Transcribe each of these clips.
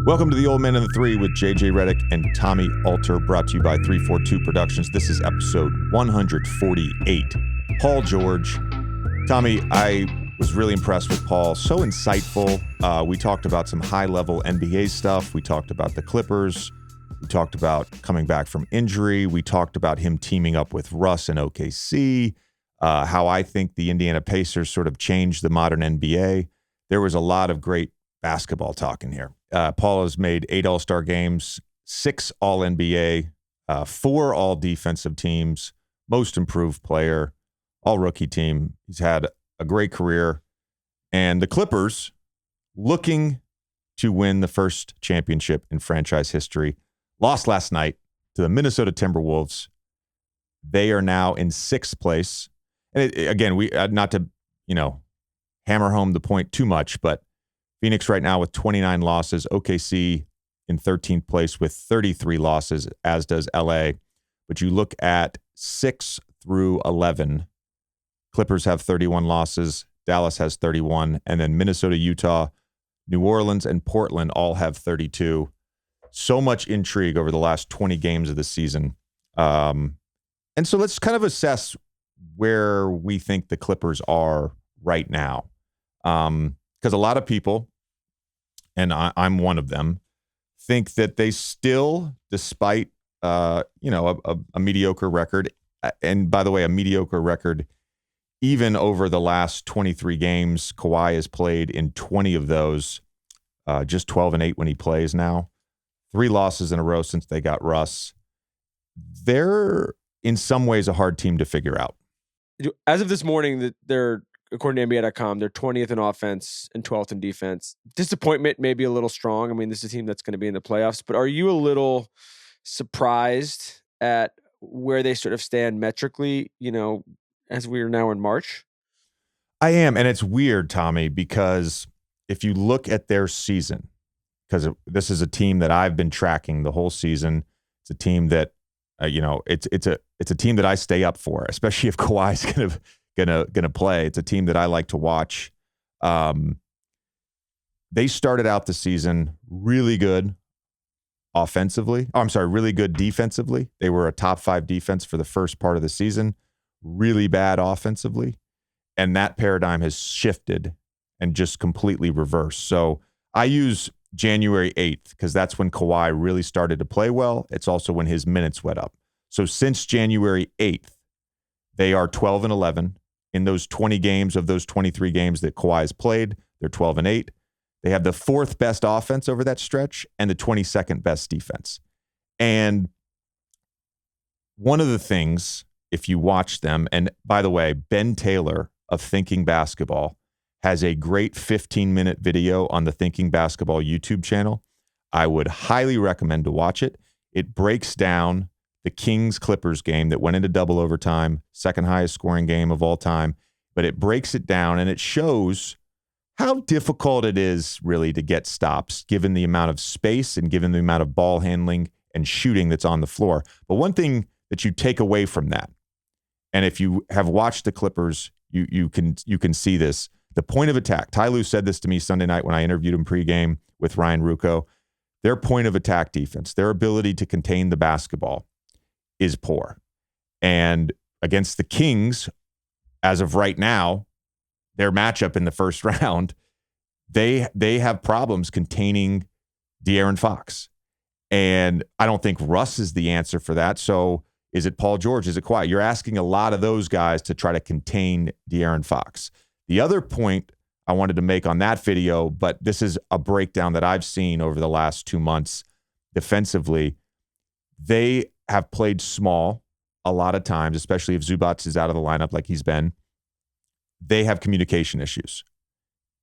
Welcome to the Old Man and the Three with JJ Reddick and Tommy Alter, brought to you by 342 Productions. This is episode 148. Paul George. Tommy, I was really impressed with Paul. So insightful. We talked about some high-level NBA stuff. We talked about the Clippers. We talked about coming back from injury. We talked about him teaming up with Russ and OKC, how I think the Indiana Pacers sort of changed the modern NBA. There was a lot of great basketball talk in here. Paul has made 8 All-Star games, 6 All-NBA, 4 All-Defensive teams, most improved player, All-Rookie team. He's had a great career. And the Clippers, looking to win the first championship in franchise history, lost last night to the Minnesota Timberwolves. They are now in 6th place. And again, we not to, hammer home the point too much, but Phoenix right now with 29 losses, OKC in 13th place with 33 losses, as does LA. But you look at 6 through 11, Clippers have 31 losses, Dallas has 31, and then Minnesota, Utah, New Orleans, and Portland all have 32. So much intrigue over the last 20 games of the season. And so let's kind of assess where we think the Clippers are right now. Because a lot of people, and I'm one of them, think that they still, despite a mediocre record, and by the way, a mediocre record, even over the last 23 games, Kawhi has played in 20 of those, just 12-8 when he plays now. 3 losses in a row since they got Russ. They're in some ways a hard team to figure out. As of this morning, they're, according to NBA.com, they're 20th in offense and 12th in defense. Disappointment may be a little strong. I mean, this is a team that's going to be in the playoffs, but are you a little surprised at where they sort of stand metrically, as we are now in March? I am, and it's weird, Tommy, because if you look at their season, because this is a team that I've been tracking the whole season, it's a team that, it's a team that I stay up for, especially if Kawhi's gonna play. It's a team that I like to watch. They started out the season really good offensively. Really good defensively. They were a top 5 defense for the first part of the season. Really bad offensively. And that paradigm has shifted and just completely reversed. So I use January 8th because that's when Kawhi really started to play well. It's also when his minutes went up. So since January 8th, they are 12-11. In those 20 games of those 23 games that Kawhi has played, they're 12-8. They have the 4th best offense over that stretch and the 22nd best defense. And one of the things, if you watch them, and by the way, Ben Taylor of Thinking Basketball has a great 15-minute video on the Thinking Basketball YouTube channel. I would highly recommend to watch it. It breaks down the Kings-Clippers game that went into double overtime, second highest scoring game of all time. But it breaks it down, and it shows how difficult it is really to get stops, given the amount of space and given the amount of ball handling and shooting that's on the floor. But one thing that you take away from that, and if you have watched the Clippers, you can see this. The point of attack. Ty Lue said this to me Sunday night when I interviewed him pregame with Ryan Rucco. Their point of attack defense, their ability to contain the basketball, is poor. And against the Kings, as of right now, their matchup in the first round, they have problems containing De'Aaron Fox. And I don't think Russ is the answer for that. So is it Paul George? Is it Kawhi? You're asking a lot of those guys to try to contain De'Aaron Fox. The other point I wanted to make on that video, but this is a breakdown that I've seen over the last 2 months defensively, they have played small a lot of times, especially if Zubac is out of the lineup like he's been. They have communication issues.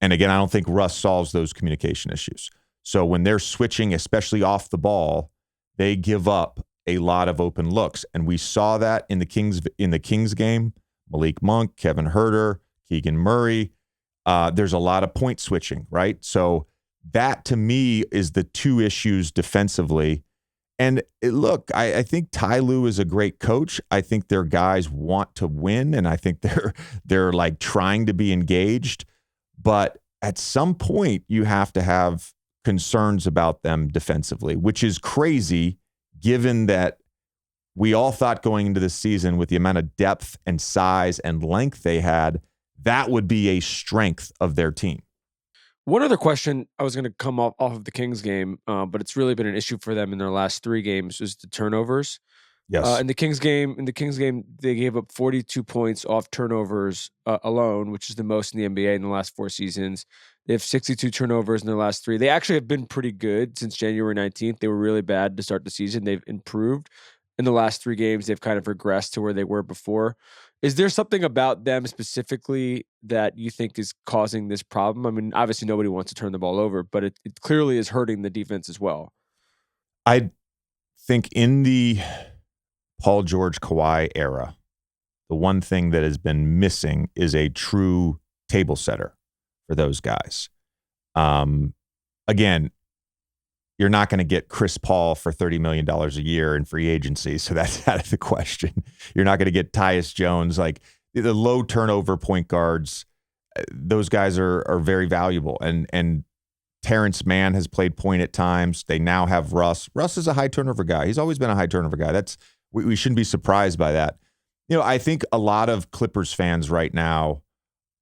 And again, I don't think Russ solves those communication issues. So when they're switching, especially off the ball, they give up a lot of open looks. And we saw that in the Kings game. Malik Monk, Kevin Huerter, Keegan Murray. There's a lot of point switching, right? So that to me is the 2 issues defensively. And look, I think Ty Lue is a great coach. I think their guys want to win, and I think they're like trying to be engaged. But at some point, you have to have concerns about them defensively, which is crazy given that we all thought going into the season with the amount of depth and size and length they had, that would be a strength of their team. One other question I was going to come off of the Kings game, but it's really been an issue for them in their last 3 games, is the turnovers. Yes. In the Kings game, they gave up 42 points off turnovers alone, which is the most in the NBA in the last 4 seasons. They have 62 turnovers in their last 3. They actually have been pretty good since January 19th. They were really bad to start the season. They've improved. In the last 3 games, they've kind of regressed to where they were before. Is there something about them specifically that you think is causing this problem? I mean, obviously nobody wants to turn the ball over, but it clearly is hurting the defense as well. I think in the Paul George Kawhi era, the one thing that has been missing is a true table setter for those guys. Again, you're not going to get Chris Paul for $30 million a year in free agency, so that's out of the question. You're not going to get Tyus Jones. Like the low turnover point guards, those guys are very valuable. And Terrence Mann has played point at times. They now have Russ. Russ is a high turnover guy. He's always been a high turnover guy. We shouldn't be surprised by that. I think a lot of Clippers fans right now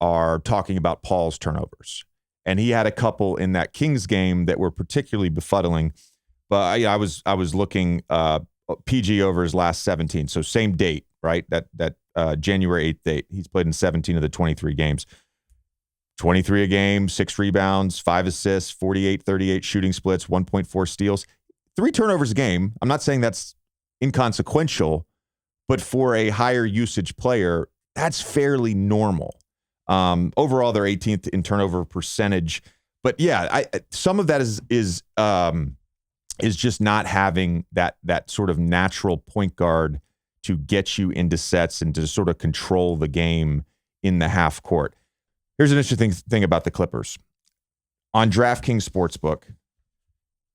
are talking about Paul's turnovers. And he had a couple in that Kings game that were particularly befuddling. But I was looking PG over his last 17. So same date, right? That January 8th date. He's played in 17 of the 23 games. 23 a game, 6 rebounds, 5 assists, 48-38 shooting splits, 1.4 steals, 3 turnovers a game. I'm not saying that's inconsequential, but for a higher usage player, that's fairly normal. Overall, they're 18th in turnover percentage, but yeah, some of that is just not having that sort of natural point guard to get you into sets and to sort of control the game in the half court. Here's an interesting thing about the Clippers. On DraftKings Sportsbook,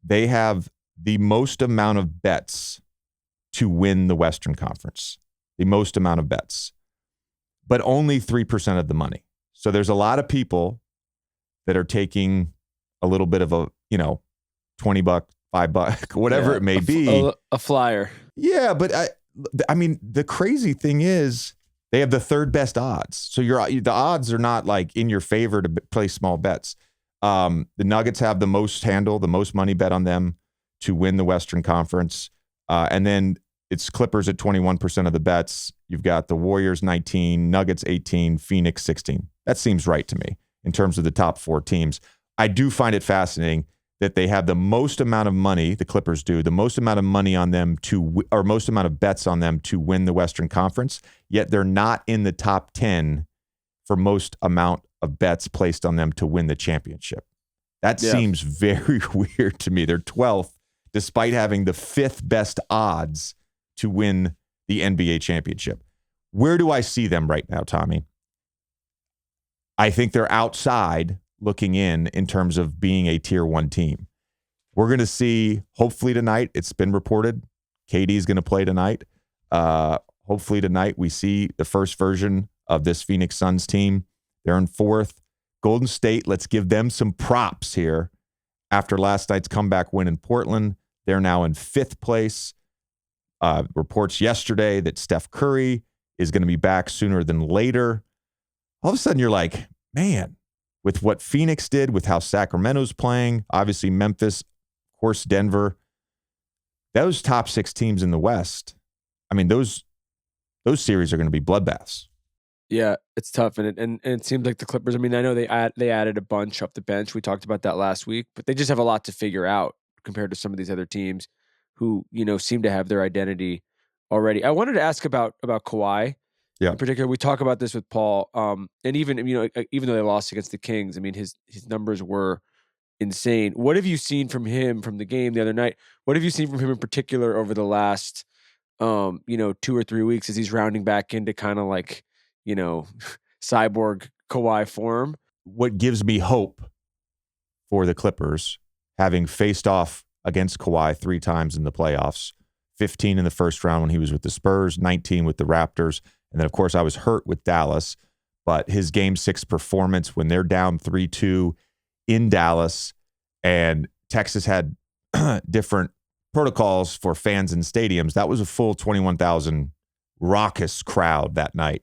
they have the most amount of bets to win the Western Conference, the most amount of bets, but only 3% of the money. So there's a lot of people that are taking a little bit of a, $20, $5, whatever it may be. A flyer. Yeah, but I mean, the crazy thing is they have the 3rd best odds. So the odds are not like in your favor to play small bets. The Nuggets have the most handle, the most money bet on them to win the Western Conference. And then it's Clippers at 21% of the bets. You've got the Warriors 19, Nuggets 18, Phoenix 16. That seems right to me in terms of the top 4 teams. I do find it fascinating that they have the most amount of money, the Clippers do, the most amount of money on them or most amount of bets on them to win the Western Conference, yet they're not in the top 10 for most amount of bets placed on them to win the championship. That seems very weird to me. They're 12th, despite having the 5th best odds to win the NBA championship. Where do I see them right now, Tommy? I think they're outside looking in terms of being a tier 1 team. We're going to see, hopefully tonight, it's been reported, KD is going to play tonight. Hopefully tonight we see the first version of this Phoenix Suns team. They're in 4th. Golden State, let's give them some props here. After last night's comeback win in Portland, they're now in 5th place. Reports yesterday that Steph Curry is going to be back sooner than later. All of a sudden, you're like, man, with what Phoenix did, with how Sacramento's playing, obviously Memphis, of course, Denver, those top 6 teams in the West, I mean, those series are going to be bloodbaths. Yeah, it's tough, and it seems like the Clippers. I mean, I know they added a bunch off the bench. We talked about that last week, but they just have a lot to figure out compared to some of these other teams who seem to have their identity already. I wanted to ask about Kawhi. Yeah. In particular, we talk about this with Paul, and even though they lost against the Kings, I mean his numbers were insane. What have you seen from him from the game the other night? What have you seen from him in particular over the last 2 or 3 weeks as he's rounding back into kind of like cyborg Kawhi form? What gives me hope for the Clippers, having faced off against Kawhi 3 times in the playoffs, 15 in the first round when he was with the Spurs, 19 with the Raptors. And then, of course, I was hurt with Dallas. But his Game 6 performance when they're down 3-2 in Dallas and Texas had different protocols for fans in stadiums. That was a full 21,000 raucous crowd that night.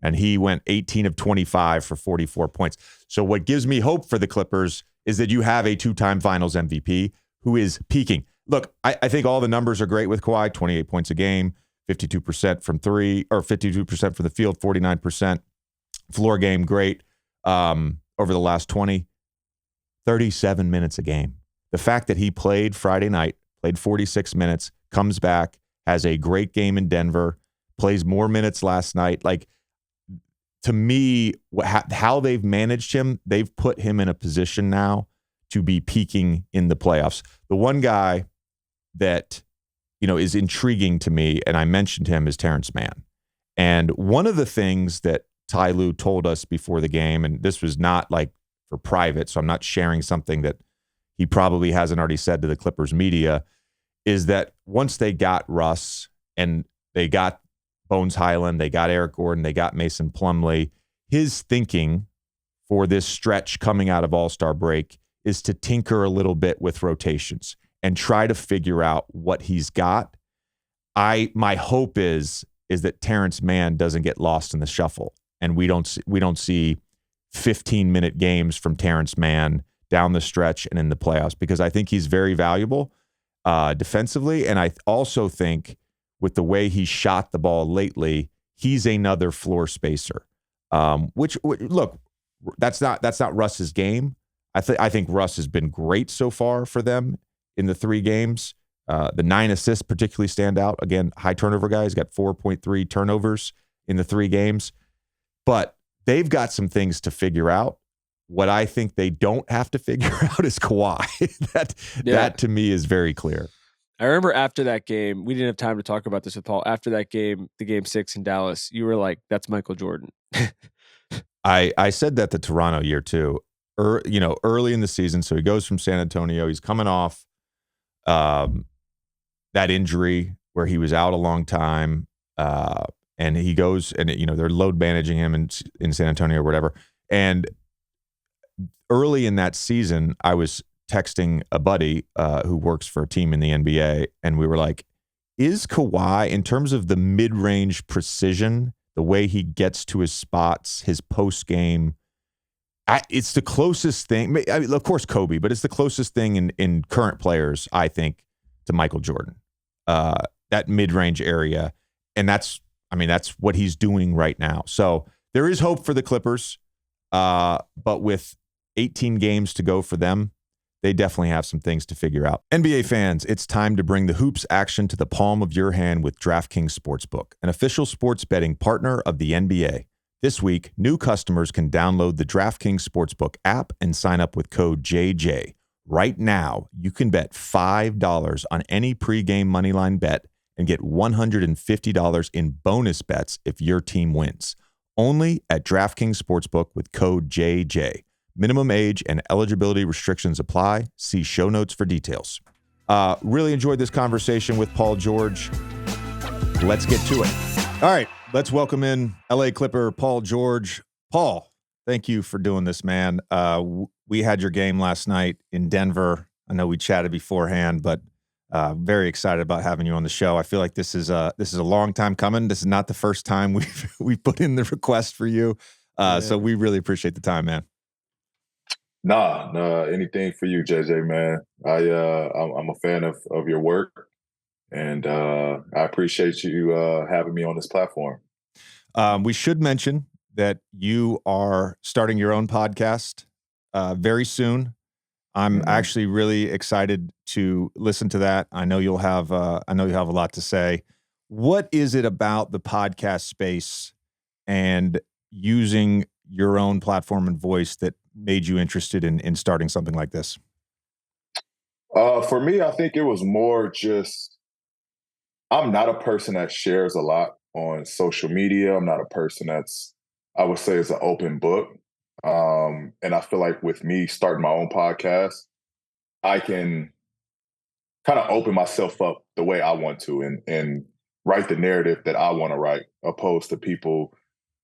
And he went 18 of 25 for 44 points. So what gives me hope for the Clippers is that you have a two-time finals MVP who is peaking. Look, I think all the numbers are great with Kawhi, 28 points a game, 52% from three, or 52% from the field, 49%. Floor game, great. Over the last 37 minutes a game. The fact that he played Friday night, played 46 minutes, comes back, has a great game in Denver, plays more minutes last night. Like, to me, how they've managed him, they've put him in a position now to be peaking in the playoffs. The one guy that, is intriguing to me, and I mentioned him, is Terrence Mann. And one of the things that Ty Lue told us before the game, and this was not like for private, so I'm not sharing something that he probably hasn't already said to the Clippers media, is that once they got Russ and they got Bones Highland, they got Eric Gordon, they got Mason Plumlee, his thinking for this stretch coming out of All-Star break is to tinker a little bit with rotations and try to figure out what he's got. My hope is that Terrence Mann doesn't get lost in the shuffle, and we don't see 15-minute games from Terrence Mann down the stretch and in the playoffs, because I think he's very valuable defensively, and I also think with the way he shot the ball lately, he's another floor spacer. Which look, that's not Russ's game. I think Russ has been great so far for them in the 3 games. The 9 assists particularly stand out. Again, high turnover guy. He's got 4.3 turnovers in the 3 games. But they've got some things to figure out. What I think they don't have to figure out is Kawhi. That to me is very clear. I remember after that game, we didn't have time to talk about this with Paul. After that game, the game 6 in Dallas, you were like, that's Michael Jordan. I said that the Toronto year too. Early in the season. So he goes from San Antonio. He's coming off that injury where he was out a long time. And he goes and, they're load managing him in San Antonio or whatever. And early in that season, I was texting a buddy who works for a team in the NBA, and we were like, is Kawhi, in terms of the mid-range precision, the way he gets to his spots, his post-game, it's the closest thing. I mean, of course, Kobe, but it's the closest thing in current players, I think, to Michael Jordan, that mid-range area. And that's what he's doing right now. So there is hope for the Clippers, but with 18 games to go for them, they definitely have some things to figure out. NBA fans, it's time to bring the hoops action to the palm of your hand with DraftKings Sportsbook, an official sports betting partner of the NBA. This week, new customers can download the DraftKings Sportsbook app and sign up with code JJ. Right now, you can bet $5 on any pregame moneyline bet and get $150 in bonus bets if your team wins. Only at DraftKings Sportsbook with code JJ. Minimum age and eligibility restrictions apply. See show notes for details. Really enjoyed this conversation with Paul George. Let's get to it. All right, let's welcome in LA Clipper Paul George. Paul, thank you for doing this, man. We had your game last night in Denver. I know we chatted beforehand, but very excited about having you on the show. I feel like this is a long time coming. This is not the first time we've put in the request for you. So we really appreciate the time, man. Nah, anything for you, JJ, man. I'm a fan of your work, and I appreciate you having me on this platform. We should mention that you are starting your own podcast very soon. I'm actually really excited to listen to that. I know you'll have a lot to say. What is it about the podcast space and using your own platform and voice that made you interested in starting something like this? For me, I think it was more just, I'm not a person that shares a lot on social media. I'm not a person I would say is an open book. And I feel like with me starting my own podcast, I can kind of open myself up the way I want to and write the narrative that I want to write, opposed to people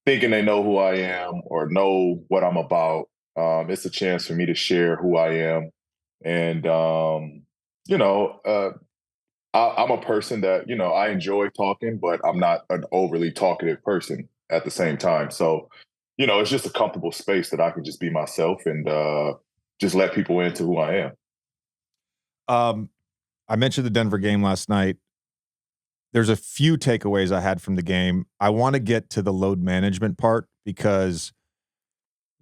thinking they know who I am or know what I'm about. It's a chance for me to share who I am And you know, I'm a person that, I enjoy talking, but I'm not an overly talkative person at the same time. So, it's just a comfortable space that I can just be myself and just let people into who I am. Um, I mentioned the Denver game last night. There's a few takeaways I had from the game. I want to get to the load management part because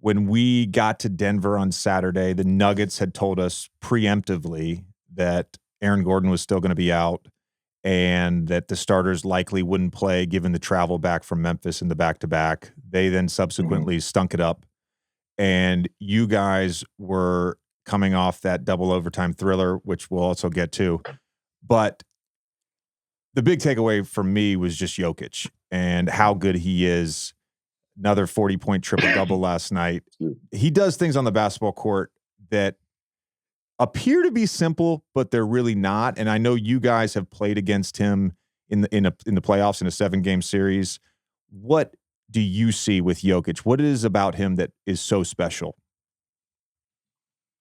when we got to Denver on Saturday, the Nuggets had told us preemptively that Aaron Gordon was still going to be out and that the starters likely wouldn't play given the travel back from Memphis in the back-to-back. They then Mhm. subsequently stunk it up, and you guys were coming off that double overtime thriller, which we'll also get to. But the big takeaway for me was just Jokic and how good he is. Another 40-point triple-double last night. He does things on the basketball court that appear to be simple, but they're really not. And I know you guys have played against him in the playoffs in a 7-game series. What do you see with Jokic? What is about him that is so special?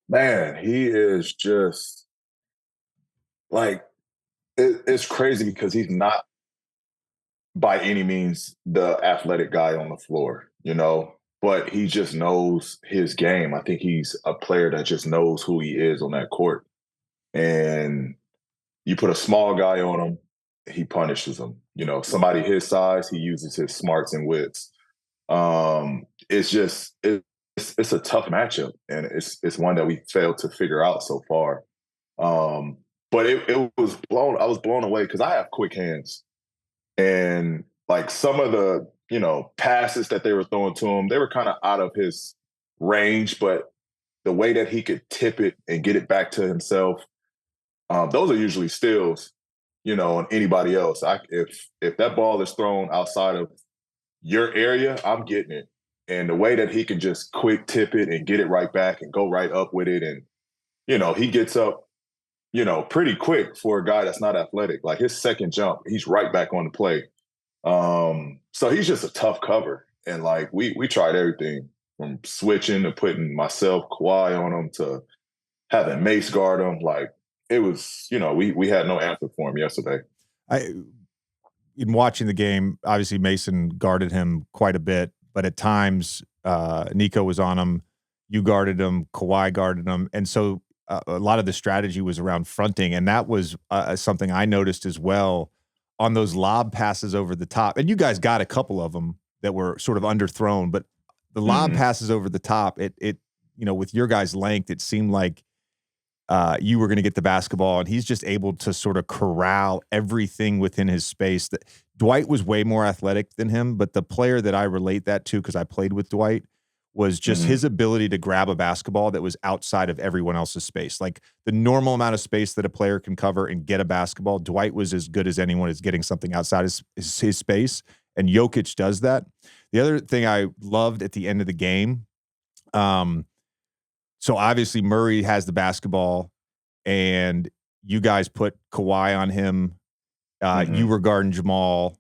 Man, he is just like it's crazy because he's not by any means the athletic guy on the floor, but he just knows his game. I think he's a player that just knows who he is on that court. And you put a small guy on him, he punishes him. Somebody his size, he uses his smarts and wits. It's just it's a tough matchup, and it's one that we failed to figure out so far. Um, but it was blown. I was blown away because I have quick hands, and like some of the passes that they were throwing to him, they were kind of out of his range, but the way that he could tip it and get it back to himself, those are usually steals, on anybody else. If that ball is thrown outside of your area, I'm getting it. And the way that he can just quick tip it and get it right back and go right up with it, and he gets up, pretty quick for a guy that's not athletic. Like his second jump, he's right back on the play. So he's just a tough cover. And like we tried everything from switching to putting myself, Kawhi on him to having Mace guard him. Like it was, we had no answer for him yesterday. In watching the game, obviously Mason guarded him quite a bit, but at times Nico was on him, you guarded him, Kawhi guarded him, and so a lot of the strategy was around fronting, and that was something I noticed as well on those lob passes over the top. And you guys got a couple of them that were sort of underthrown, but the lob Mm-hmm. passes over the top, it with your guys' length, it seemed like you were going to get the basketball, and he's just able to sort of corral everything within his space. That Dwight was way more athletic than him, but the player that I relate that to, because I played with Dwight, was just Mm-hmm. his ability to grab a basketball that was outside of everyone else's space. Like the normal amount of space that a player can cover and get a basketball, Dwight was as good as anyone at getting something outside his space, and Jokic does that. The other thing I loved at the end of the game, so obviously Murray has the basketball, and you guys put Kawhi on him. You Mm-hmm. were guarding Jamal,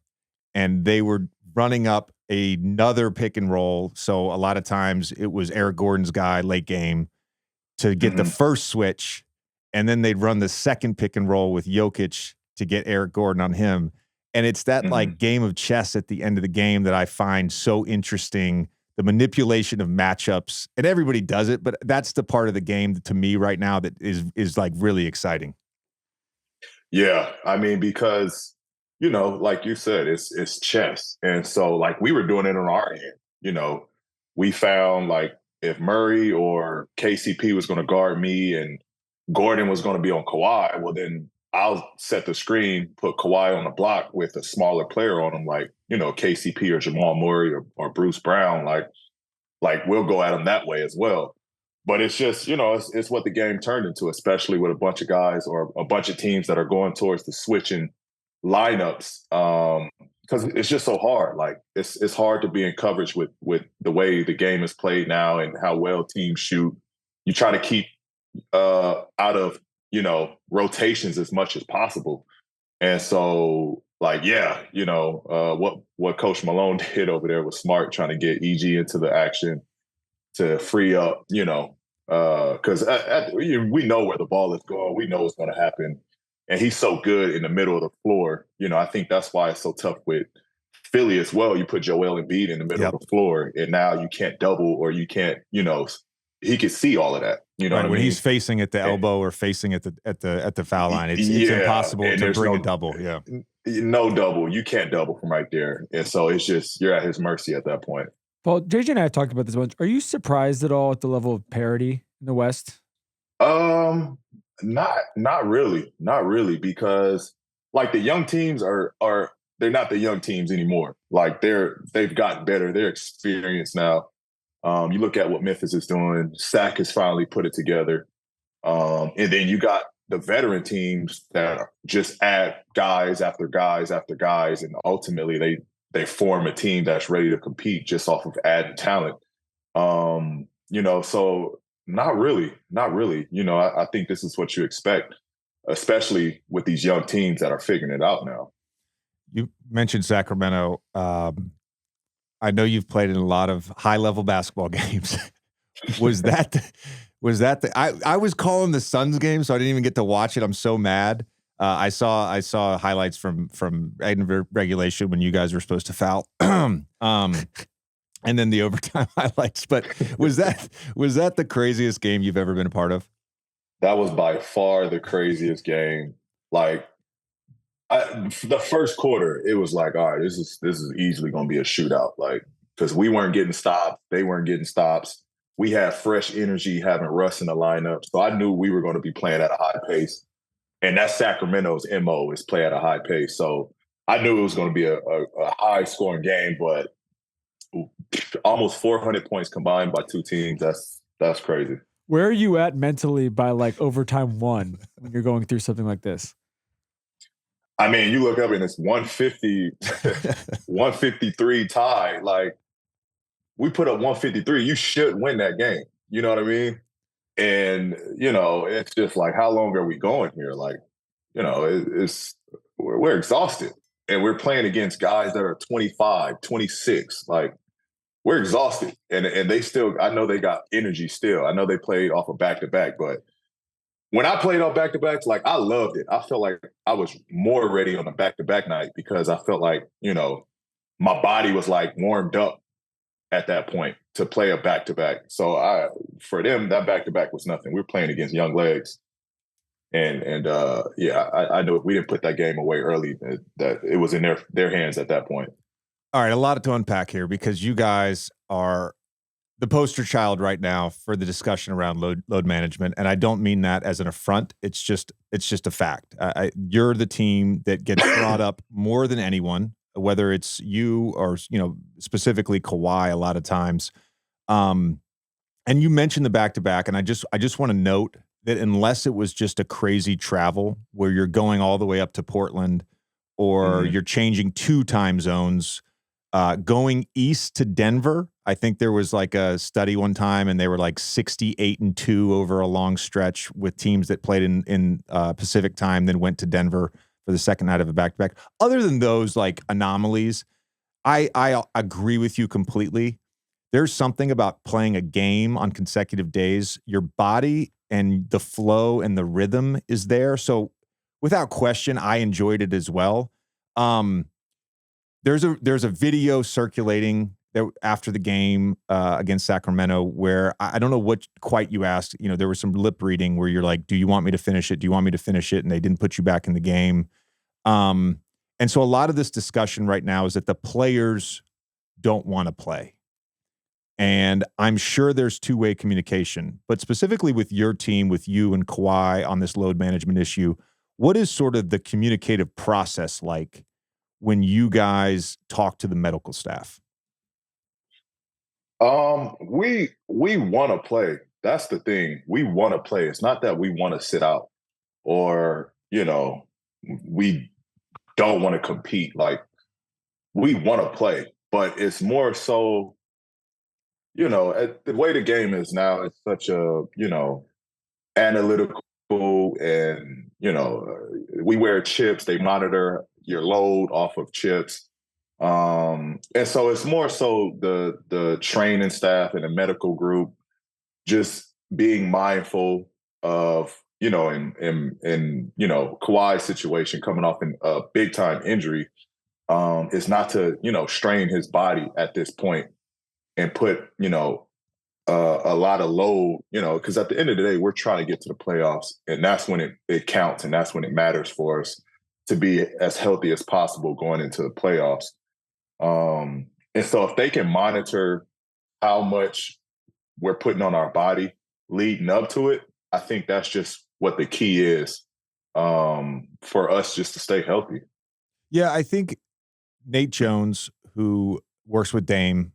and they were running up another pick and roll. So a lot of times it was Eric Gordon's guy late game to get the Mm-hmm. first switch, and then they'd run the second pick and roll with Jokic to get Eric Gordon on him. And it's that Mm-hmm. like game of chess at the end of the game that I find so interesting. The manipulation of matchups, and everybody does it, but that's the part of the game to me right now that is like really exciting. Yeah, I mean, because like you said, it's chess, and so like we were doing it on our end. We found like if Murray or KCP was going to guard me and Gordon was going to be on Kawhi, well then I'll set the screen, put Kawhi on the block with a smaller player on him, like KCP or Jamal Murray or Bruce Brown. Like we'll go at him that way as well. But it's just, it's what the game turned into, especially with a bunch of guys or a bunch of teams that are going towards the switching lineups. Because it's just so hard. Like it's hard to be in coverage with the way the game is played now and how well teams shoot. You try to keep out of rotations as much as possible. And so, like, yeah, what Coach Malone did over there was smart, trying to get EG into the action to free up, Because we know where the ball is going. We know what's going to happen. And he's so good in the middle of the floor. I think that's why it's so tough with Philly as well. You put Joel Embiid in the middle of the floor, and now you can't double or you can't, he can see all of that. You know what I mean? When he's facing at the elbow or facing at the foul line, it's impossible to bring a double. Yeah. No double. You can't double from right there. And so it's just, you're at his mercy at that point. Paul, JJ and I have talked about this once. Are you surprised at all at the level of parity in the West? Not really, because like the young teams are they're not the young teams anymore. Like they've gotten better. They're experienced now. You look at what Memphis is doing. Sac has finally put it together. And then you got the veteran teams that just add guys after guys after guys, and ultimately they form a team that's ready to compete just off of adding talent. So not really. I think this is what you expect, especially with these young teams that are figuring it out now. You mentioned Sacramento. I know you've played in a lot of high-level basketball games. Was that I was calling the Suns game, so I didn't even get to watch it. I'm so mad. I saw highlights from regulation when you guys were supposed to foul. And then the overtime highlights. But was that the craziest game you've ever been a part of? That was by far the craziest game. Like the first quarter, it was like, all right, this is easily going to be a shootout. Like, because we weren't getting stops, they weren't getting stops. We had fresh energy having Russ in the lineup, so I knew we were going to be playing at a high pace. And that's Sacramento's MO, is play at a high pace. So I knew it was going to be a high scoring game, but almost 400 points combined by two teams. That's crazy. Where are you at mentally by like overtime one when you're going through something like this? I mean, you look up and it's 150, 153 tie. Like, we put up 153. You should win that game. You know what I mean? And, it's just like, how long are we going here? Like, we're exhausted. And we're playing against guys that are 25, 26. Like, we're exhausted. And they still, I know they got energy still. I know they played off of back-to-back, but when I played off back-to-backs, like, I loved it. I felt like I was more ready on a back-to-back night because I felt like, my body was like warmed up at that point to play a back-to-back. So for them, that back-to-back was nothing. We were playing against young legs. And I know if we didn't put that game away early, that it was in their hands at that point. All right, a lot to unpack here because you guys are the poster child right now for the discussion around load management, and I don't mean that as an affront. It's just a fact. You're the team that gets brought up more than anyone, whether it's you or specifically Kawhi a lot of times. And you mentioned the back-to-back, and I just want to note that unless it was just a crazy travel where you're going all the way up to Portland or you're changing 2 time zones, going east to Denver, I think there was like a study one time and they were like 68-2 over a long stretch with teams that played in Pacific time, then went to Denver for the second night of a back-to-back. Other than those like anomalies, I agree with you completely. There's something about playing a game on consecutive days. Your body and the flow and the rhythm is there. So without question, I enjoyed it as well. There's a video circulating that after the game against Sacramento where I don't know what quite you asked. There was some lip reading where you're like, do you want me to finish it? Do you want me to finish it? And they didn't put you back in the game. And so a lot of this discussion right now is that the players don't want to play. And I'm sure there's two-way communication, but specifically with your team, with you and Kawhi on this load management issue, what is sort of the communicative process like when you guys talk to the medical staff? We want to play. That's the thing. We want to play. It's not that we want to sit out or, we don't want to compete. Like, we want to play, but it's more so, the way the game is now, it's such a, analytical and, we wear chips. They monitor your load off of chips. And so it's more so the training staff and the medical group just being mindful of, in Kawhi's situation coming off a big time injury, is not to, strain his body at this point and put, a lot of load, because at the end of the day, we're trying to get to the playoffs, and that's when it counts, and that's when it matters for us to be as healthy as possible going into the playoffs. And so if they can monitor how much we're putting on our body leading up to it, I think that's just what the key is, for us just to stay healthy. Yeah, I think Nate Jones, who works with Dame,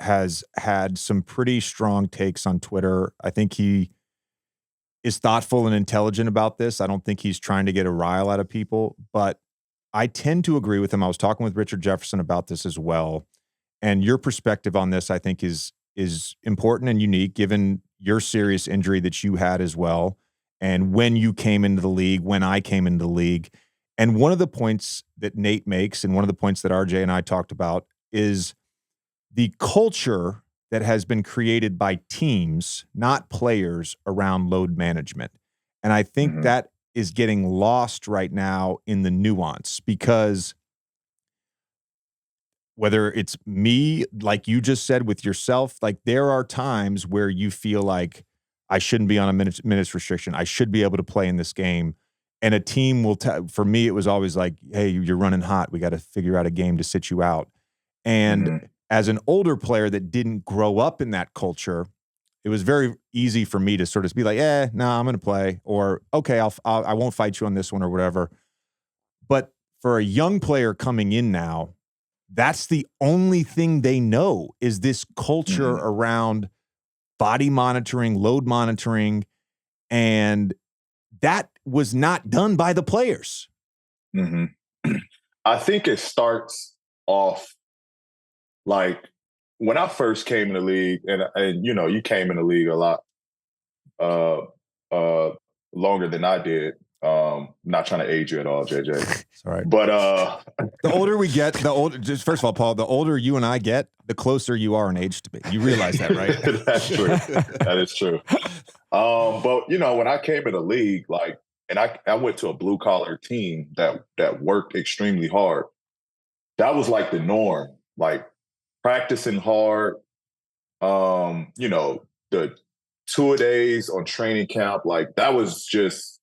has had some pretty strong takes on Twitter. I think he is thoughtful and intelligent about this. I don't think he's trying to get a rile out of people, but I tend to agree with him. I was talking with Richard Jefferson about this as well. And your perspective on this, I think, is important and unique given your serious injury that you had as well. And when you came into the league, when I came into the league. And one of the points that Nate makes, and one of the points that RJ and I talked about, is the culture that has been created by teams, not players, around load management. And I think that is getting lost right now in the nuance, because whether it's me, like you just said with yourself, like there are times where you feel like I shouldn't be on a minutes restriction. I should be able to play in this game. And a team will for me, it was always like, hey, you're running hot. We got to figure out a game to sit you out. And as an older player that didn't grow up in that culture, it was very easy for me to sort of be like, no, I'm going to play, or okay, I won't fight you on this one or whatever. But for a young player coming in now, that's the only thing they know is this culture around body monitoring, load monitoring, and that was not done by the players. I think it starts off like when I first came in the league, and you came in the league a lot longer than I did. Not trying to age you at all, JJ. Sorry. But the older we get, just first of all, Paul, the older you and I get, the closer you are in age to me. You realize that, right? That's true. That is true. But when I came in the league, and I went to a blue collar team that worked extremely hard. That was like the norm, like practicing hard. The 2-a-days on training camp, like that was just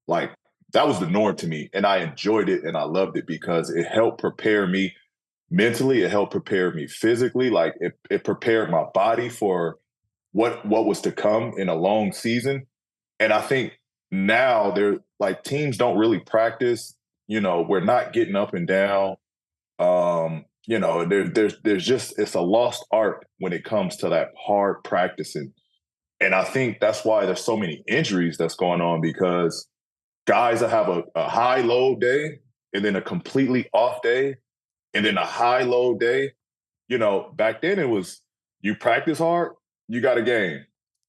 like that was the norm to me, and I enjoyed it and I loved it because it helped prepare me mentally. It helped prepare me physically. Like it prepared my body for what was to come in a long season. And I think now they're like teams don't really practice. We're not getting up and down. There's just it's a lost art when it comes to that hard practicing. And I think that's why there's so many injuries that's going on, because guys that have a high load day and then a completely off day and then a high load day. Back then it was you practice hard, you got a game.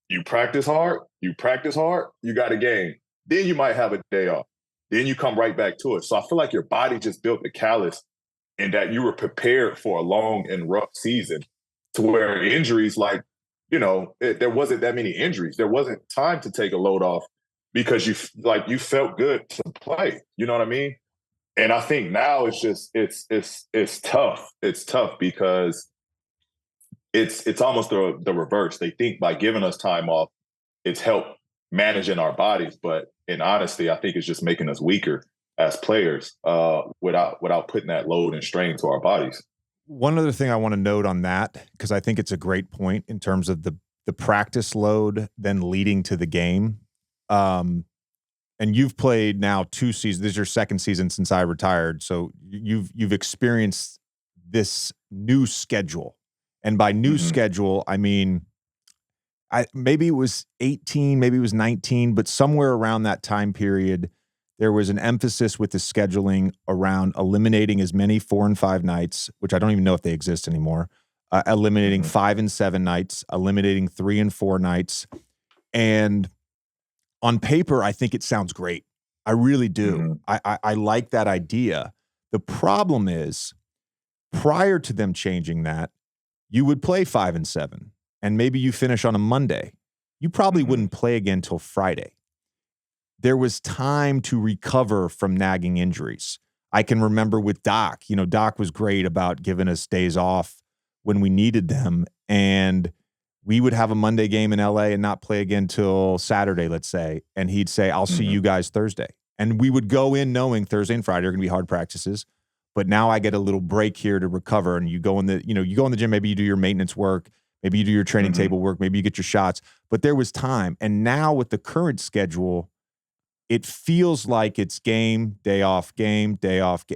You practice hard, you got a game. Then you might have a day off. Then you come right back to it. So I feel like your body just built the callus and that you were prepared for a long and rough season, to where injuries there wasn't that many injuries. There wasn't time to take a load off because you felt good to play. You know what I mean? And I think now it's just it's tough. It's tough because it's almost the reverse. They think by giving us time off, it's helped managing our bodies. But in honesty, I think it's just making us weaker as players without putting that load and strain to our bodies. One other thing I want to note on that, because I think it's a great point in terms of the practice load then leading to the game. And you've played now 2 seasons. This is your second season since I retired. So you've experienced this new schedule. And by new schedule, I mean, maybe it was 18, maybe it was 19, but somewhere around that time period, there was an emphasis with the scheduling around eliminating as many 4 and 5 nights, which I don't even know if they exist anymore, eliminating 5 and 7 nights, eliminating 3 and 4 nights. And on paper, I think it sounds great. I really do. I like that idea. The problem is, prior to them changing that, you would play 5 and 7, and maybe you finish on a Monday. you probably wouldn't play again till Friday. There was time to recover from nagging injuries. I can remember with Doc, Doc was great about giving us days off when we needed them. And we would have a Monday game in LA and not play again till Saturday, let's say. And he'd say, I'll see you guys Thursday. And we would go in knowing Thursday and Friday are going to be hard practices. But now I get a little break here to recover. And you go in the gym, maybe you do your maintenance work, maybe you do your training table work, maybe you get your shots. But there was time. And now with the current schedule, it feels like it's game, day off.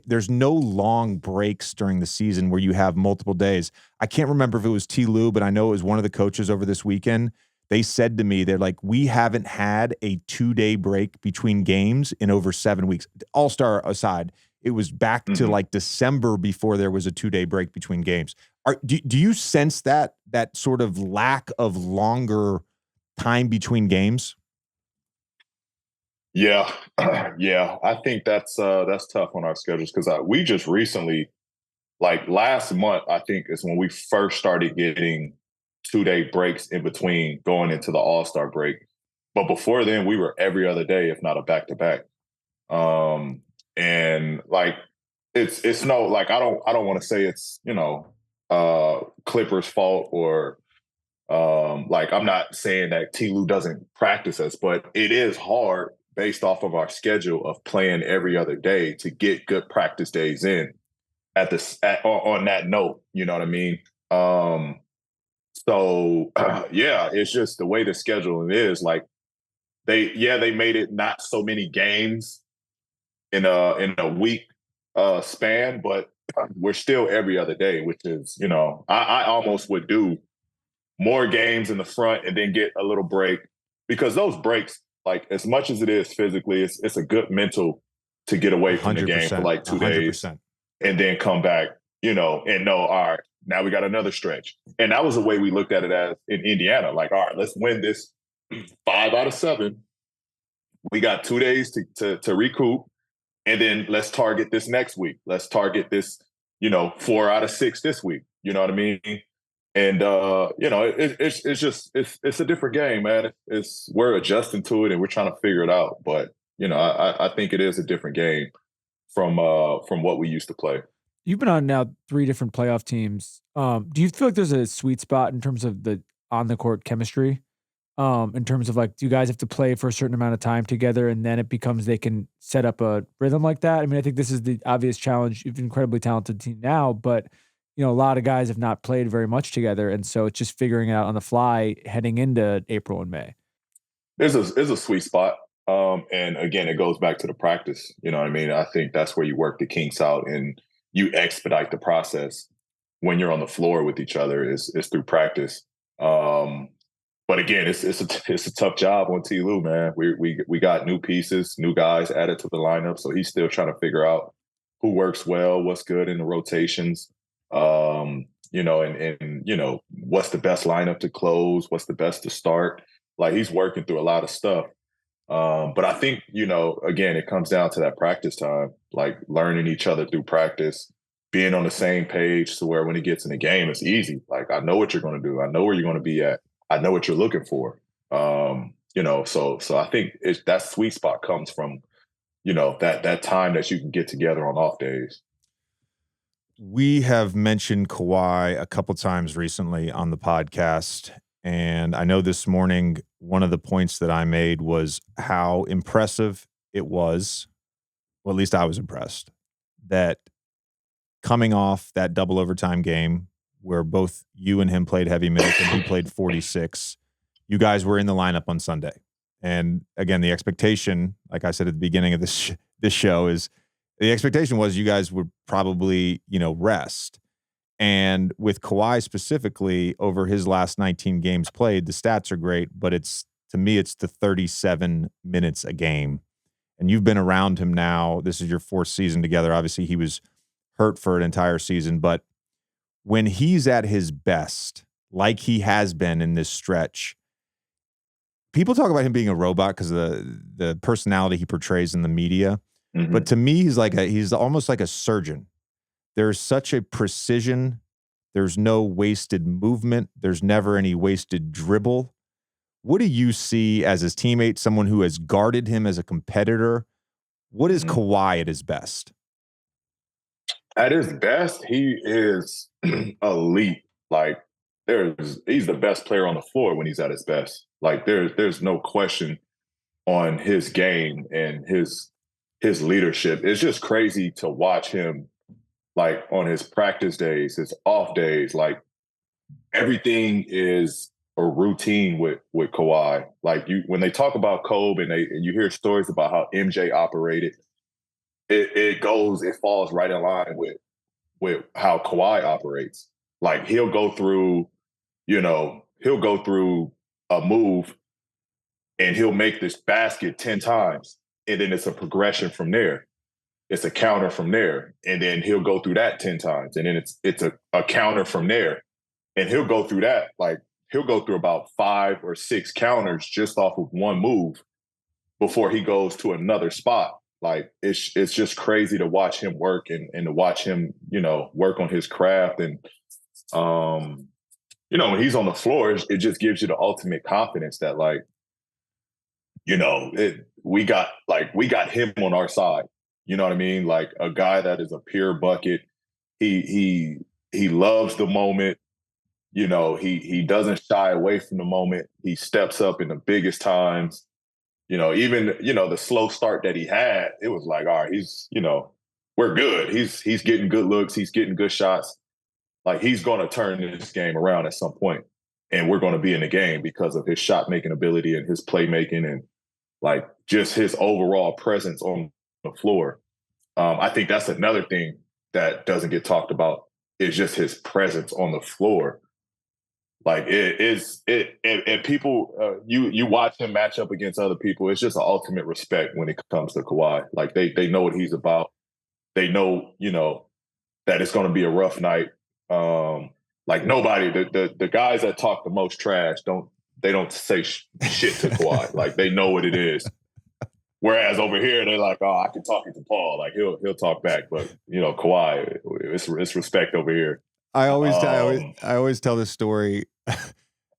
There's no long breaks during the season where you have multiple days. I can't remember if it was T. Lou, but I know it was one of the coaches over this weekend. They said to me, they're like, we haven't had a 2-day break between games in over 7 weeks. All-Star aside, it was back to like December before there was a 2-day break between games. Do you sense that sort of lack of longer time between games? Yeah. Yeah. I think that's tough on our schedules because we just recently, like last month, I think is when we first started getting 2-day breaks in between going into the All-Star break. But before then, we were every other day, if not a back-to-back. And like it's no, like I don't want to say it's, Clippers' fault or like I'm not saying that T. Lou doesn't practice us, but it is hard based off of our schedule of playing every other day to get good practice days in on that note, you know what I mean? So yeah, it's just the way the scheduling is. Like they made it not so many games in a week span, but we're still every other day, which is, I almost would do more games in the front and then get a little break because those breaks, like as much as it is physically, it's a good mental to get away from the game for like 2 days 100%. and then come back, and know, all right, now we got another stretch. And that was the way we looked at it as in Indiana. Like, all right, let's win this 5 out of 7. We got 2 days to recoup. And then let's target this next week. Let's target this, 4 out of 6 this week. You know what I mean? And it's a different game, man. We're adjusting to it and we're trying to figure it out. But I think it is a different game from what we used to play. You've been on now 3 different playoff teams. Do you feel like there's a sweet spot in terms of the on the court chemistry? In terms of like, do you guys have to play for a certain amount of time together and then it becomes they can set up a rhythm like that? I mean, I think this is the obvious challenge. You've an incredibly talented team now, but a lot of guys have not played very much together. And so it's just figuring it out on the fly heading into April and May. There's a sweet spot. And again, it goes back to the practice. You know what I mean? I think that's where you work the kinks out and you expedite the process when you're on the floor with each other is through practice. But again, it's a tough job on T. Lou, man. We got new pieces, new guys added to the lineup, so he's still trying to figure out who works well, what's good in the rotations, and what's the best lineup to close, what's the best to start. Like he's working through a lot of stuff. But I think again, it comes down to that practice time, like learning each other through practice, being on the same page, to where when it gets in the game, it's easy. Like I know what you're going to do, I know where you're going to be at. I know what you're looking for. So I think that sweet spot comes from, that time that you can get together on off days. We have mentioned Kawhi a couple times recently on the podcast. And I know this morning, one of the points that I made was how impressive it was. Well, at least I was impressed that coming off that double overtime game, where both you and him played heavy minutes and he played 46. You guys were in the lineup on Sunday. And again, the expectation, like I said at the beginning of this show, is the expectation was you guys would probably, rest. And with Kawhi specifically, over his last 19 games played, the stats are great, but to me, it's the 37 minutes a game. And you've been around him now. This is your 4th season together. Obviously, he was hurt for an entire season, but when he's at his best, like he has been in this stretch, people talk about him being a robot because of the personality he portrays in the media. Mm-hmm. But to me, he's almost like a surgeon. There's such a precision. There's no wasted movement. There's never any wasted dribble. What do you see as his teammate, someone who has guarded him as a competitor? What is Kawhi at his best? At his best, he is elite. Like he's the best player on the floor when he's at his best. Like there's no question on his game and his leadership. It's just crazy to watch him, like, on his practice days, his off days. Like, everything is a routine with Kawhi. Like, when they talk about Kobe and you hear stories about how MJ operated, it falls right in line with how Kawhi operates. Like, he'll go through a move and he'll make this basket 10 times. And then it's a progression from there. It's a counter from there. And then he'll go through that 10 times. And then it's a counter from there. And he'll go through that. Like, he'll go through about 5 or 6 counters just off of one move before he goes to another spot. Like, it's just crazy to watch him work and to watch him, work on his craft. And, when he's on the floor, it just gives you the ultimate confidence that, like, we got him on our side. You know what I mean? Like, a guy that is a pure bucket. He loves the moment. He doesn't shy away from the moment. He steps up in the biggest times. Even the slow start that he had, it was like, all right, we're good. He's getting good looks. He's getting good shots. Like, he's going to turn this game around at some point, and we're going to be in the game because of his shot making ability and his playmaking and, like, just his overall presence on the floor. I think that's another thing that doesn't get talked about, is just his presence on the floor. Like, and people, you watch him match up against other people. It's just an ultimate respect when it comes to Kawhi. Like, they know what he's about. They know, that it's going to be a rough night. Like, nobody, the guys that talk the most trash don't say shit to Kawhi. Like, they know what it is. Whereas over here, they're like, oh, I can talk it to Paul. Like, he'll talk back. But, Kawhi, it's respect over here. I always tell this story.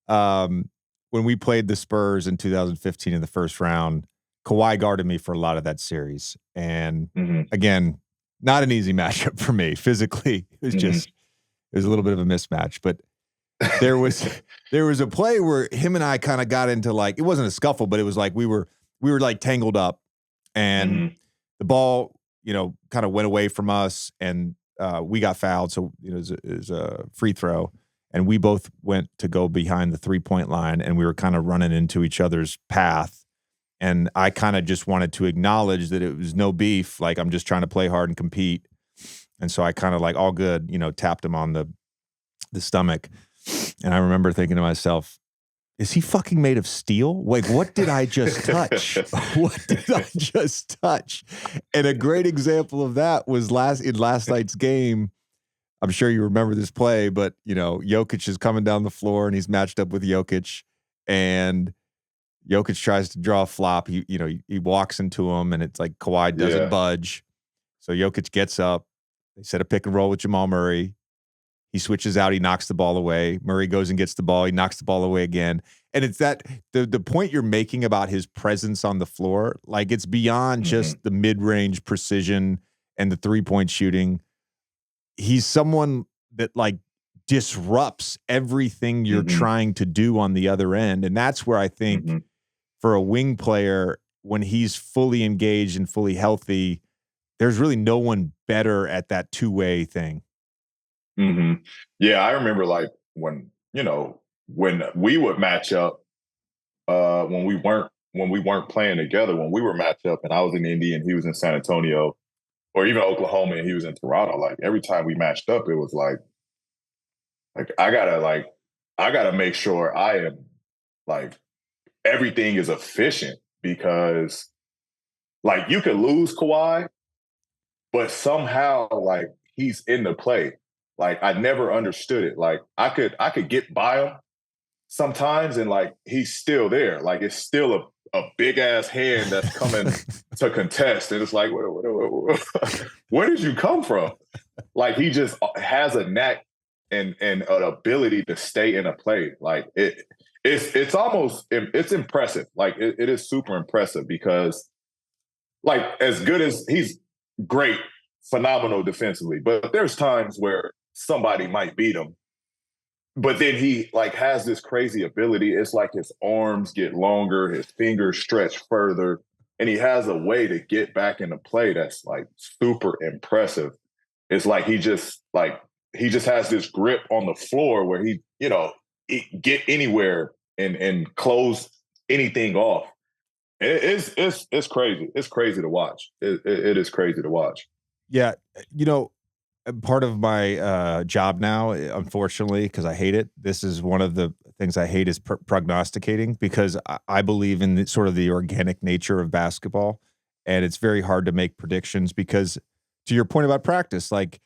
When we played the Spurs in 2015 in the first round, Kawhi guarded me for a lot of that series. And again, not an easy matchup for me physically. It was a little bit of a mismatch, but there was a play where him and I kind of got into, like, it wasn't a scuffle, but it was like we were like tangled up, and the ball, kind of went away from us, and we got fouled. So it was a free throw, and we both went to go behind the 3-point line, and we were kind of running into each other's path. And I kind of just wanted to acknowledge that it was no beef. Like, I'm just trying to play hard and compete. And so I kind of, like, all good, tapped him on the stomach. And I remember thinking to myself, is he fucking made of steel? Like, what did I just touch? What did I just touch? And a great example of that was last night's game. I'm sure you remember this play, but, Jokic is coming down the floor and he's matched up with Jokic, and Jokic tries to draw a flop. He walks into him, and it's like Kawhi doesn't budge. So Jokic gets up. They set a pick and roll with Jamal Murray. He switches out. He knocks the ball away. Murray goes and gets the ball. He knocks the ball away again. And it's that the point you're making about his presence on the floor, like, it's beyond just the mid-range precision and the 3-point shooting. He's someone that, like, disrupts everything you're trying to do on the other end. And that's where I think for a wing player, when he's fully engaged and fully healthy, there's really no one better at that two-way thing. Yeah, I remember, like, when we would match up, when we weren't playing together, when we were matched up, and I was in Indy and he was in San Antonio, or even Oklahoma and he was in Toronto. Like, every time we matched up, it was like I gotta make sure I am, like, everything is efficient, because, like, you could lose Kawhi, but somehow, like, he's in the play. Like, I never understood it. Like, I could get by him sometimes, and, like, he's still there. Like, it's still a big ass hand that's coming to contest, and it's like, where did you come from? Like, he just has a knack and an ability to stay in a play. Like, it's almost it's impressive. Like it is super impressive because like as good as he's great, phenomenal defensively, but there's times where somebody might beat him. But then he like has this crazy ability. It's like his arms get longer, his fingers stretch further, and he has a way to get back into play that's like super impressive. It's like he just has this grip on the floor where he get anywhere and close anything off. It's crazy. It's crazy to watch. It is crazy to watch. Yeah, part of my job now, unfortunately, because I hate it. This is one of the things I hate is prognosticating, because I believe in sort of the organic nature of basketball, and it's very hard to make predictions because, to your point about practice, like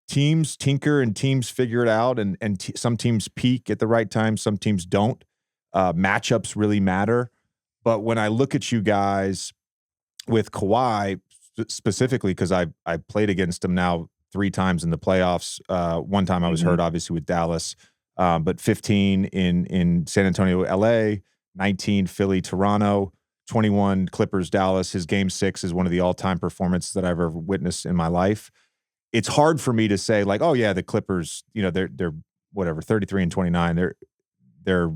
teams tinker and teams figure it out, and some teams peak at the right time, some teams don't. Matchups really matter, but when I look at you guys with Kawhi specifically, because I played against him now 3 times in the playoffs. One time I was hurt, obviously, with Dallas, but 15 in San Antonio, LA, 19 Philly, Toronto, 21 Clippers, Dallas. His game 6 is one of the all-time performances that I've ever witnessed in my life. It's hard for me to say like, oh yeah, the Clippers, they're whatever, 33 and 29. They're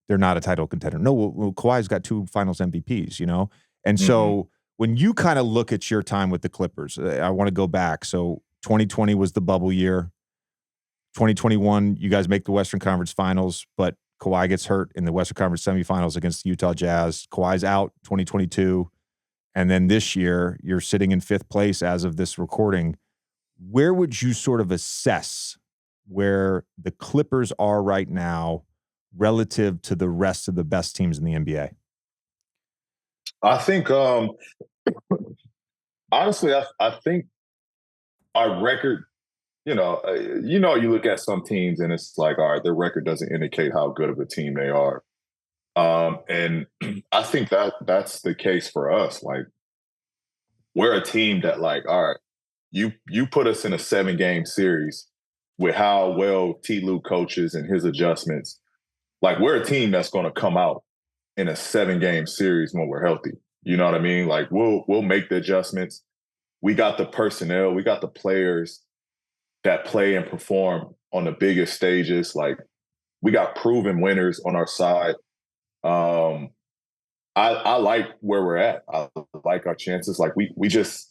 not a title contender. No, well, Kawhi's got 2 Finals MVPs, and so when you kind of look at your time with the Clippers, I want to go back. So 2020 was the bubble year. 2021, you guys make the Western Conference Finals, but Kawhi gets hurt in the Western Conference semifinals against the Utah Jazz. Kawhi's out 2022. And then this year, you're sitting in 5th place as of this recording. Where would you sort of assess where the Clippers are right now relative to the rest of the best teams in the NBA? I think, honestly, I think our record, you look at some teams and it's like, all right, their record doesn't indicate how good of a team they are. And I think that's the case for us. Like, we're a team that, like, all right, you put us in a 7-game series with how well T. Lue coaches and his adjustments. Like, we're a team that's going to come out in a 7-game series when we're healthy. You know what I mean? Like, we'll make the adjustments. We got the personnel, we got the players that play and perform on the biggest stages. Like, we got proven winners on our side. I like where we're at. I like our chances. Like, we just,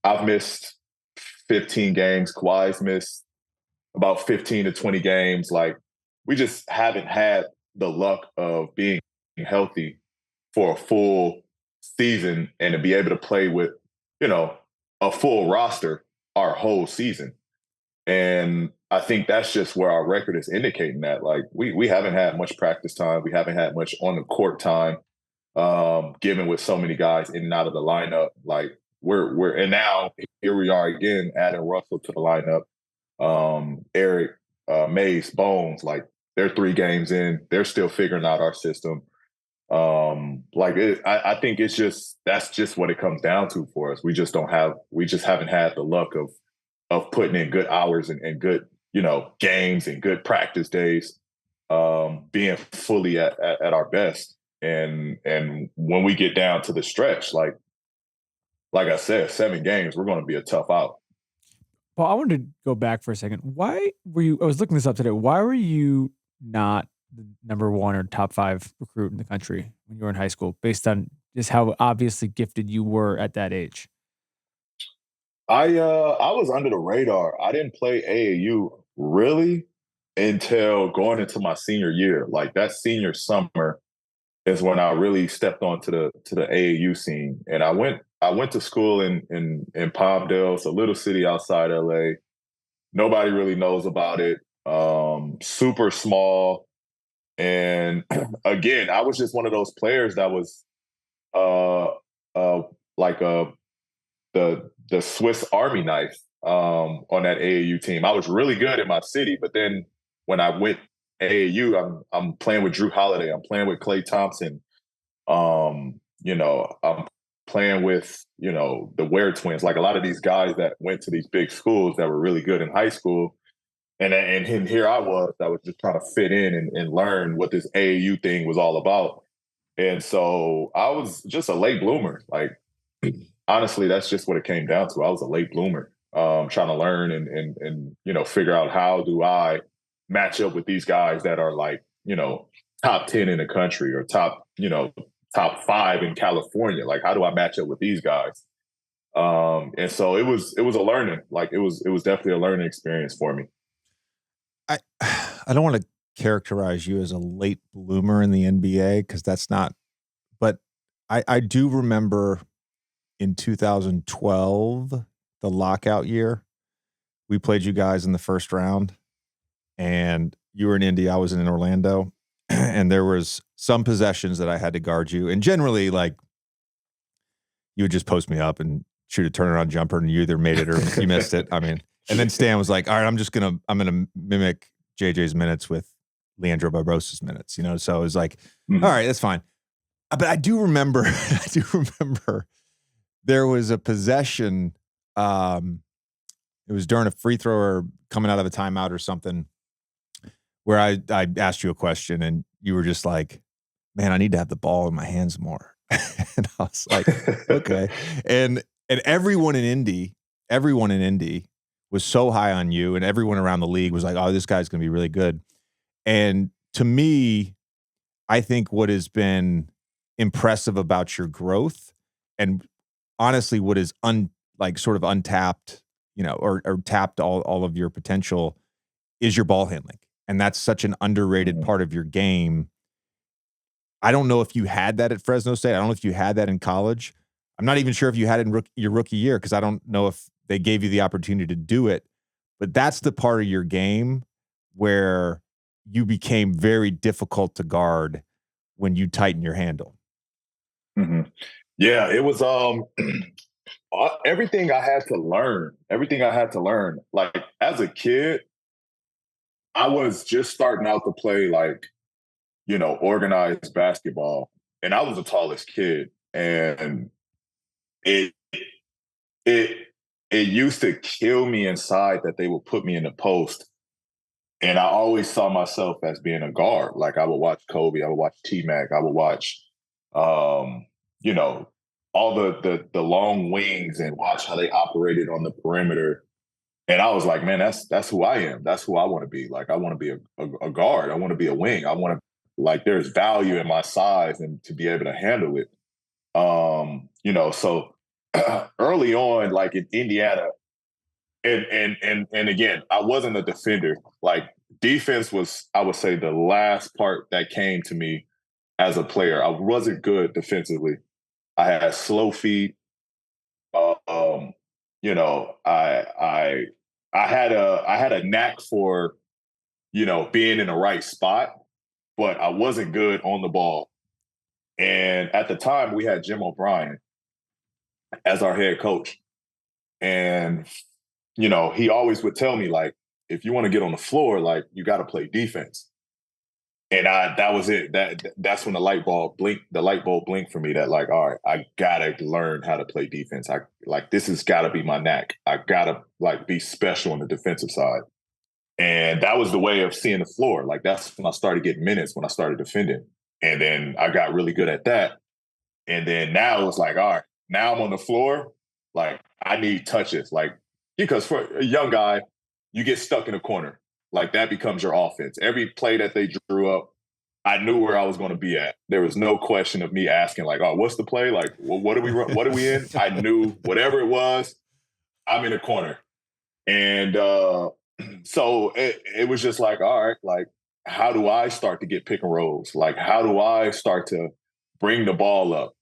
I've missed 15 games. Kawhi's missed about 15 to 20 games. Like, we just haven't had the luck of being healthy for a full season and to be able to play with, a full roster our whole season. And I think that's just where our record is indicating that. Like, we haven't had much practice time. We haven't had much on the court time, given with so many guys in and out of the lineup. Like, and now here we are again, adding Russell to the lineup. Eric, Mace, Bones, like, they're 3 games in. They're still figuring out our system. I think that's just what it comes down to for us. We just haven't had the luck of putting in good hours and good, games and good practice days, being fully at our best. And when we get down to the stretch, like I said, 7 games, we're going to be a tough out. Paul, I wanted to go back for a second. I was looking this up today. Why were you not the number 1 or top 5 recruit in the country when you were in high school, based on just how obviously gifted you were at that age? I was under the radar. I didn't play AAU really until going into my senior year. Like, that senior summer is when I really stepped onto the AAU scene. And I went to school in Palmdale. It's a little city outside LA. Nobody really knows about it. Super small. And again, I was just one of those players that was like the Swiss Army knife on that AAU team. I was really good in my city, but then when I went AAU, I'm playing with Drew Holiday. I'm playing with Klay Thompson. I'm playing with, the Ware twins. Like, a lot of these guys that went to these big schools that were really good in high school. And here I was just trying to fit in and learn what this AAU thing was all about. And so I was just a late bloomer. Like, honestly, that's just what it came down to. I was a late bloomer, trying to learn and figure out how do I match up with these guys that are like, top 10 in the country or top 5 in California. Like, how do I match up with these guys? And so it was a learning, like it was definitely a learning experience for me. I I don't want to characterize you as a late bloomer in the NBA because that's not, but I do remember in 2012, the lockout year, we played you guys in the first round and you were in Indy, I was in Orlando, and there was some possessions that I had to guard you. And generally, like, you would just post me up and shoot a turnaround jumper and you either made it or you missed it. I mean, and then Stan was like, all right, I'm gonna mimic JJ's minutes with Leandro Barbrosa's minutes, So it was like, all right, that's fine. But I do remember there was a possession. It was during a free throw or coming out of a timeout or something where I asked you a question and you were just like, man, I need to have the ball in my hands more. And I was like, okay. And everyone in Indy was so high on you, and everyone around the league was like, oh, this guy's going to be really good. And to me, I think what has been impressive about your growth, and honestly, what is sort of untapped, or tapped all of your potential, is your ball handling. And that's such an underrated part of your game. I don't know if you had that at Fresno State. I don't know if you had that in college. I'm not even sure if you had it in your rookie year because I don't know if they gave you the opportunity to do it. But that's the part of your game where you became very difficult to guard when you tighten your handle. Mm-hmm. Yeah, it was everything I had to learn. Like, as a kid, I was just starting out to play, like, organized basketball. And I was the tallest kid. And it used to kill me inside that they would put me in the post. And I always saw myself as being a guard. Like, I would watch Kobe, I would watch T-Mac, I would watch, all the long wings and watch how they operated on the perimeter. And I was like, man, that's who I am. That's who I want to be. Like, I want to be a guard. I want to be a wing. I want to, like, there's value in my size and to be able to handle it. So early on, like in Indiana, and again, I wasn't a defender. Like, defense was, I would say, the last part that came to me as a player. I wasn't good defensively. I had slow feet. I had a knack for, being in the right spot, but I wasn't good on the ball. And at the time, we had Jim O'Brien as our head coach. And, he always would tell me, like, if you want to get on the floor, like, you got to play defense. And that was it. That's when the light bulb blinked for me that, like, all right, I gotta learn how to play defense. This has gotta be my knack. I gotta, like, be special on the defensive side. And that was the way of seeing the floor. Like, that's when I started getting minutes, when I started defending. And then I got really good at that. And then now it's like, all right, now I'm on the floor. Like, I need touches. Like, because for a young guy, you get stuck in a corner. Like, that becomes your offense. Every play that they drew up, I knew where I was going to be at. There was no question of me asking, like, oh, what's the play? Like, what are we in? I knew whatever it was, I'm in a corner. And so it was just like, all right, like, how do I start to get pick and rolls? Like, how do I start to bring the ball up?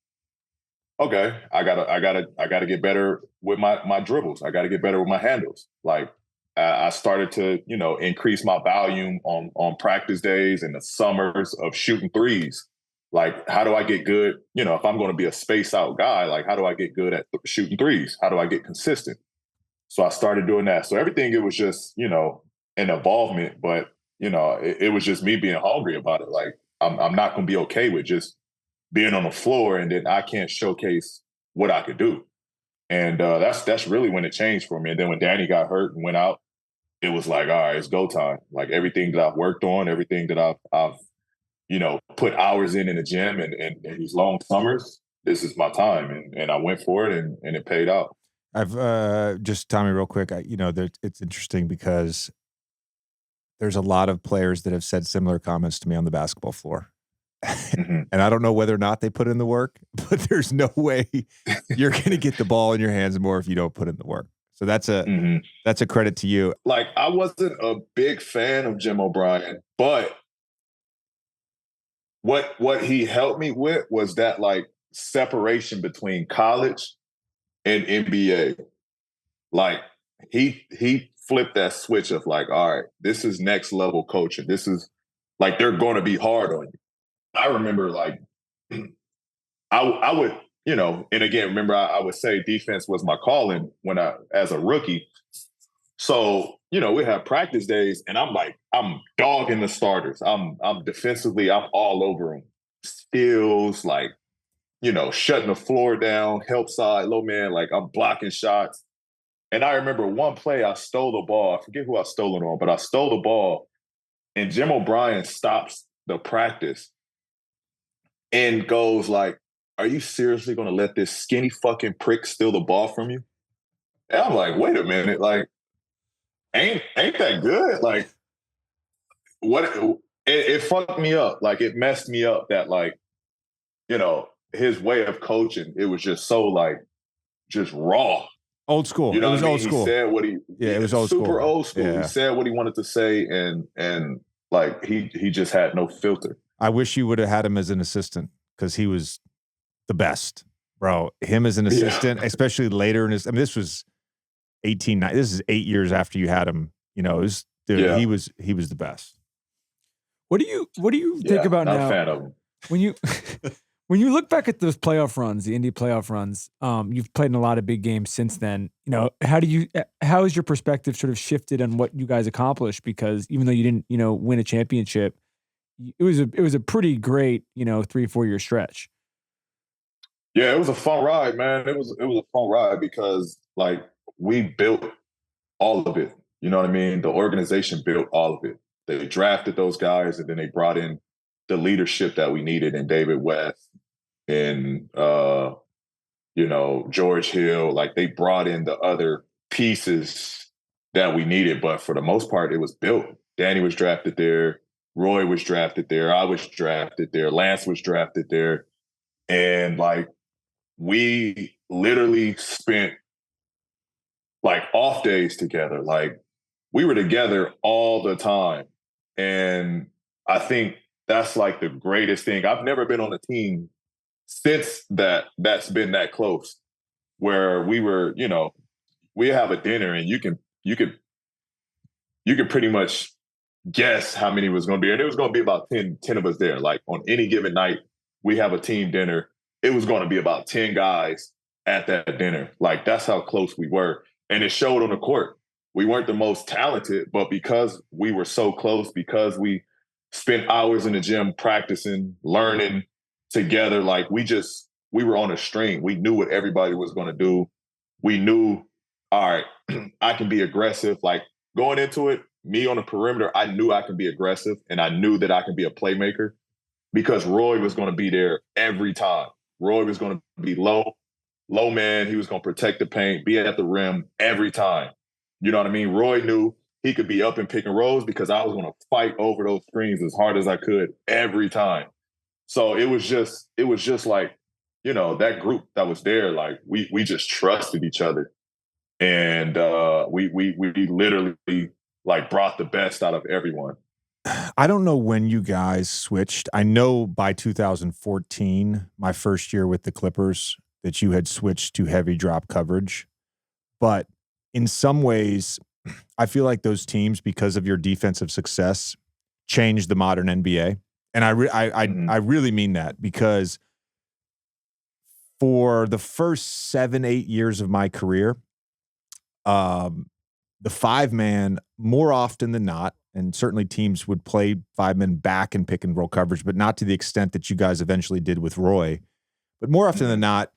Okay, I gotta get better with my dribbles. I gotta get better with my handles. Like, I started to, increase my volume on practice days and the summers of shooting threes. Like, how do I get good? If I'm going to be a space out guy, like, how do I get good at shooting threes? How do I get consistent? So I started doing that. So everything, it was just, an involvement, but, it was just me being hungry about it. Like, I'm not going to be okay with just being on the floor and then I can't showcase what I could do. And that's really when it changed for me. And then when Danny got hurt and went out, it was like, all right, it's go time. Like everything that I've worked on, everything that I've put hours in the gym and these long summers, this is my time. And I went for it and it paid out. I've just Tommy, real quick. It's interesting because there's a lot of players that have said similar comments to me on the basketball floor. Mm-hmm. And I don't know whether or not they put in the work, but there's no way you're going to get the ball in your hands more if you don't put in the work. So that's a credit to you. Like, I wasn't a big fan of Jim O'Brien, but what he helped me with was that like separation between college and NBA. Like he flipped that switch of like, all right, this is next level coaching. This is like, they're going to be hard on you. I remember like, I would, and again, remember I would say defense was my calling as a rookie. So, we have practice days and I'm dogging the starters. I'm defensively, I'm all over them. Steals, like, shutting the floor down, help side, low man, like I'm blocking shots. And I remember one play, I stole the ball. I forget who I stole it on, but I stole the ball and Jim O'Brien stops the practice and goes like, are you seriously going to let this skinny fucking prick steal the ball from you? And I'm like, wait a minute, like, ain't that good? Like, what? It fucked me up. Like, it messed me up that, like, his way of coaching, it was just so, like, just raw. Old school. You know, it was old school. He said what it was old super school. Old school. Yeah. He said what he wanted to say, and like he just had no filter. I wish you would have had him as an assistant because he was the best, bro. Him as an assistant, especially later in his. I mean, this was 18. This is 8 years after you had him. He was the best. What do you think about not now? A fan of him. When you look back at those playoff runs, the Indy playoff runs, you've played in a lot of big games since then. How has your perspective sort of shifted on what you guys accomplished? Because even though you didn't, win a championship, it was a pretty great, 3-4 year stretch. Yeah, it was a fun ride, man. It was a fun ride because like we built all of it. You know what I mean? The organization built all of it. They drafted those guys and then they brought in the leadership that we needed in David West and George Hill. Like they brought in the other pieces that we needed, but for the most part, it was built. Danny was drafted there. Roy was drafted there. I was drafted there. Lance was drafted there. And like, we literally spent like off days together. Like we were together all the time. And I think that's like the greatest thing. I've never been on a team since that's been that close where we were, we have a dinner and you could pretty much guess how many was going to be. And it was going to be about 10 of us there. Like on any given night, we have a team dinner. It was going to be about 10 guys at that dinner. Like that's how close we were. And it showed on the court. We weren't the most talented, but because we were so close, because we spent hours in the gym practicing, learning together, like we were on a string. We knew what everybody was going to do. We knew, all right, I can be aggressive. Like going into it, me on the perimeter, I knew I can be aggressive and I knew that I can be a playmaker because Roy was going to be there every time. Roy was going to be low man. He was going to protect the paint, be at the rim every time. You know what I mean? Roy knew he could be up in pick and rolls because I was going to fight over those screens as hard as I could every time. So it was just like, that group that was there, like we just trusted each other. And we literally like brought the best out of everyone. I don't know when you guys switched. I know by 2014, my first year with the Clippers, that you had switched to heavy drop coverage. But in some ways, I feel like those teams, because of your defensive success, changed the modern NBA. And I really mean that because for the first 7-8 years of my career, the 5-man, more often than not, and certainly teams would play 5-men back in pick and roll coverage, but not to the extent that you guys eventually did with Roy. But more often than not,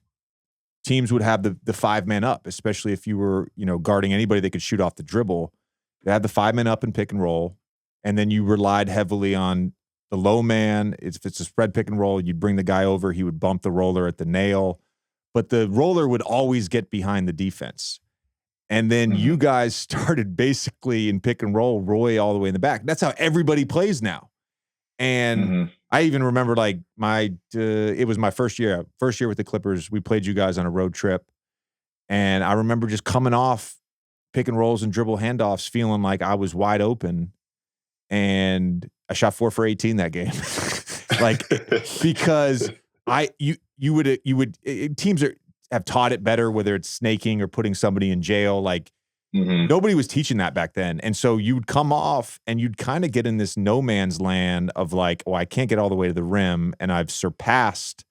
teams would have the 5-man up, especially if you were, guarding anybody that could shoot off the dribble. You had the 5-man up and pick and roll, and then you relied heavily on the low man. If it's a spread pick and roll, you'd bring the guy over. He would bump the roller at the nail, but the roller would always get behind the defense. And then you guys started basically in pick and roll, Roy all the way in the back. That's how everybody plays now. And I even remember like it was my first year with the Clippers. We played you guys on a road trip. And I remember just coming off pick and rolls and dribble handoffs, feeling like I was wide open. And I shot 4 for 18 that game. Like, because teams have taught it better, whether it's snaking or putting somebody in jail. Like, nobody was teaching that back then. And so you'd come off and you'd kind of get in this no man's land of like, oh, I can't get all the way to the rim. And I've surpassed,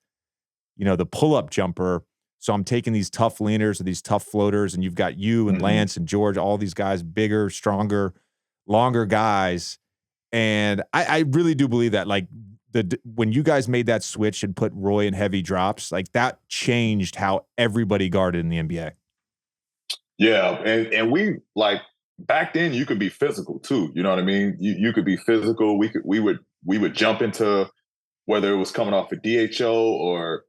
the pull-up jumper. So I'm taking these tough leaners or these tough floaters, and you've got you and Lance and George, all these guys, bigger, stronger, longer guys. And I really do believe that, like, when you guys made that switch and put Roy in heavy drops, like, that changed how everybody guarded in the NBA. Yeah, and we, like, back then you could be physical too. You know what I mean? You could be physical. We would jump into, whether it was coming off a DHO or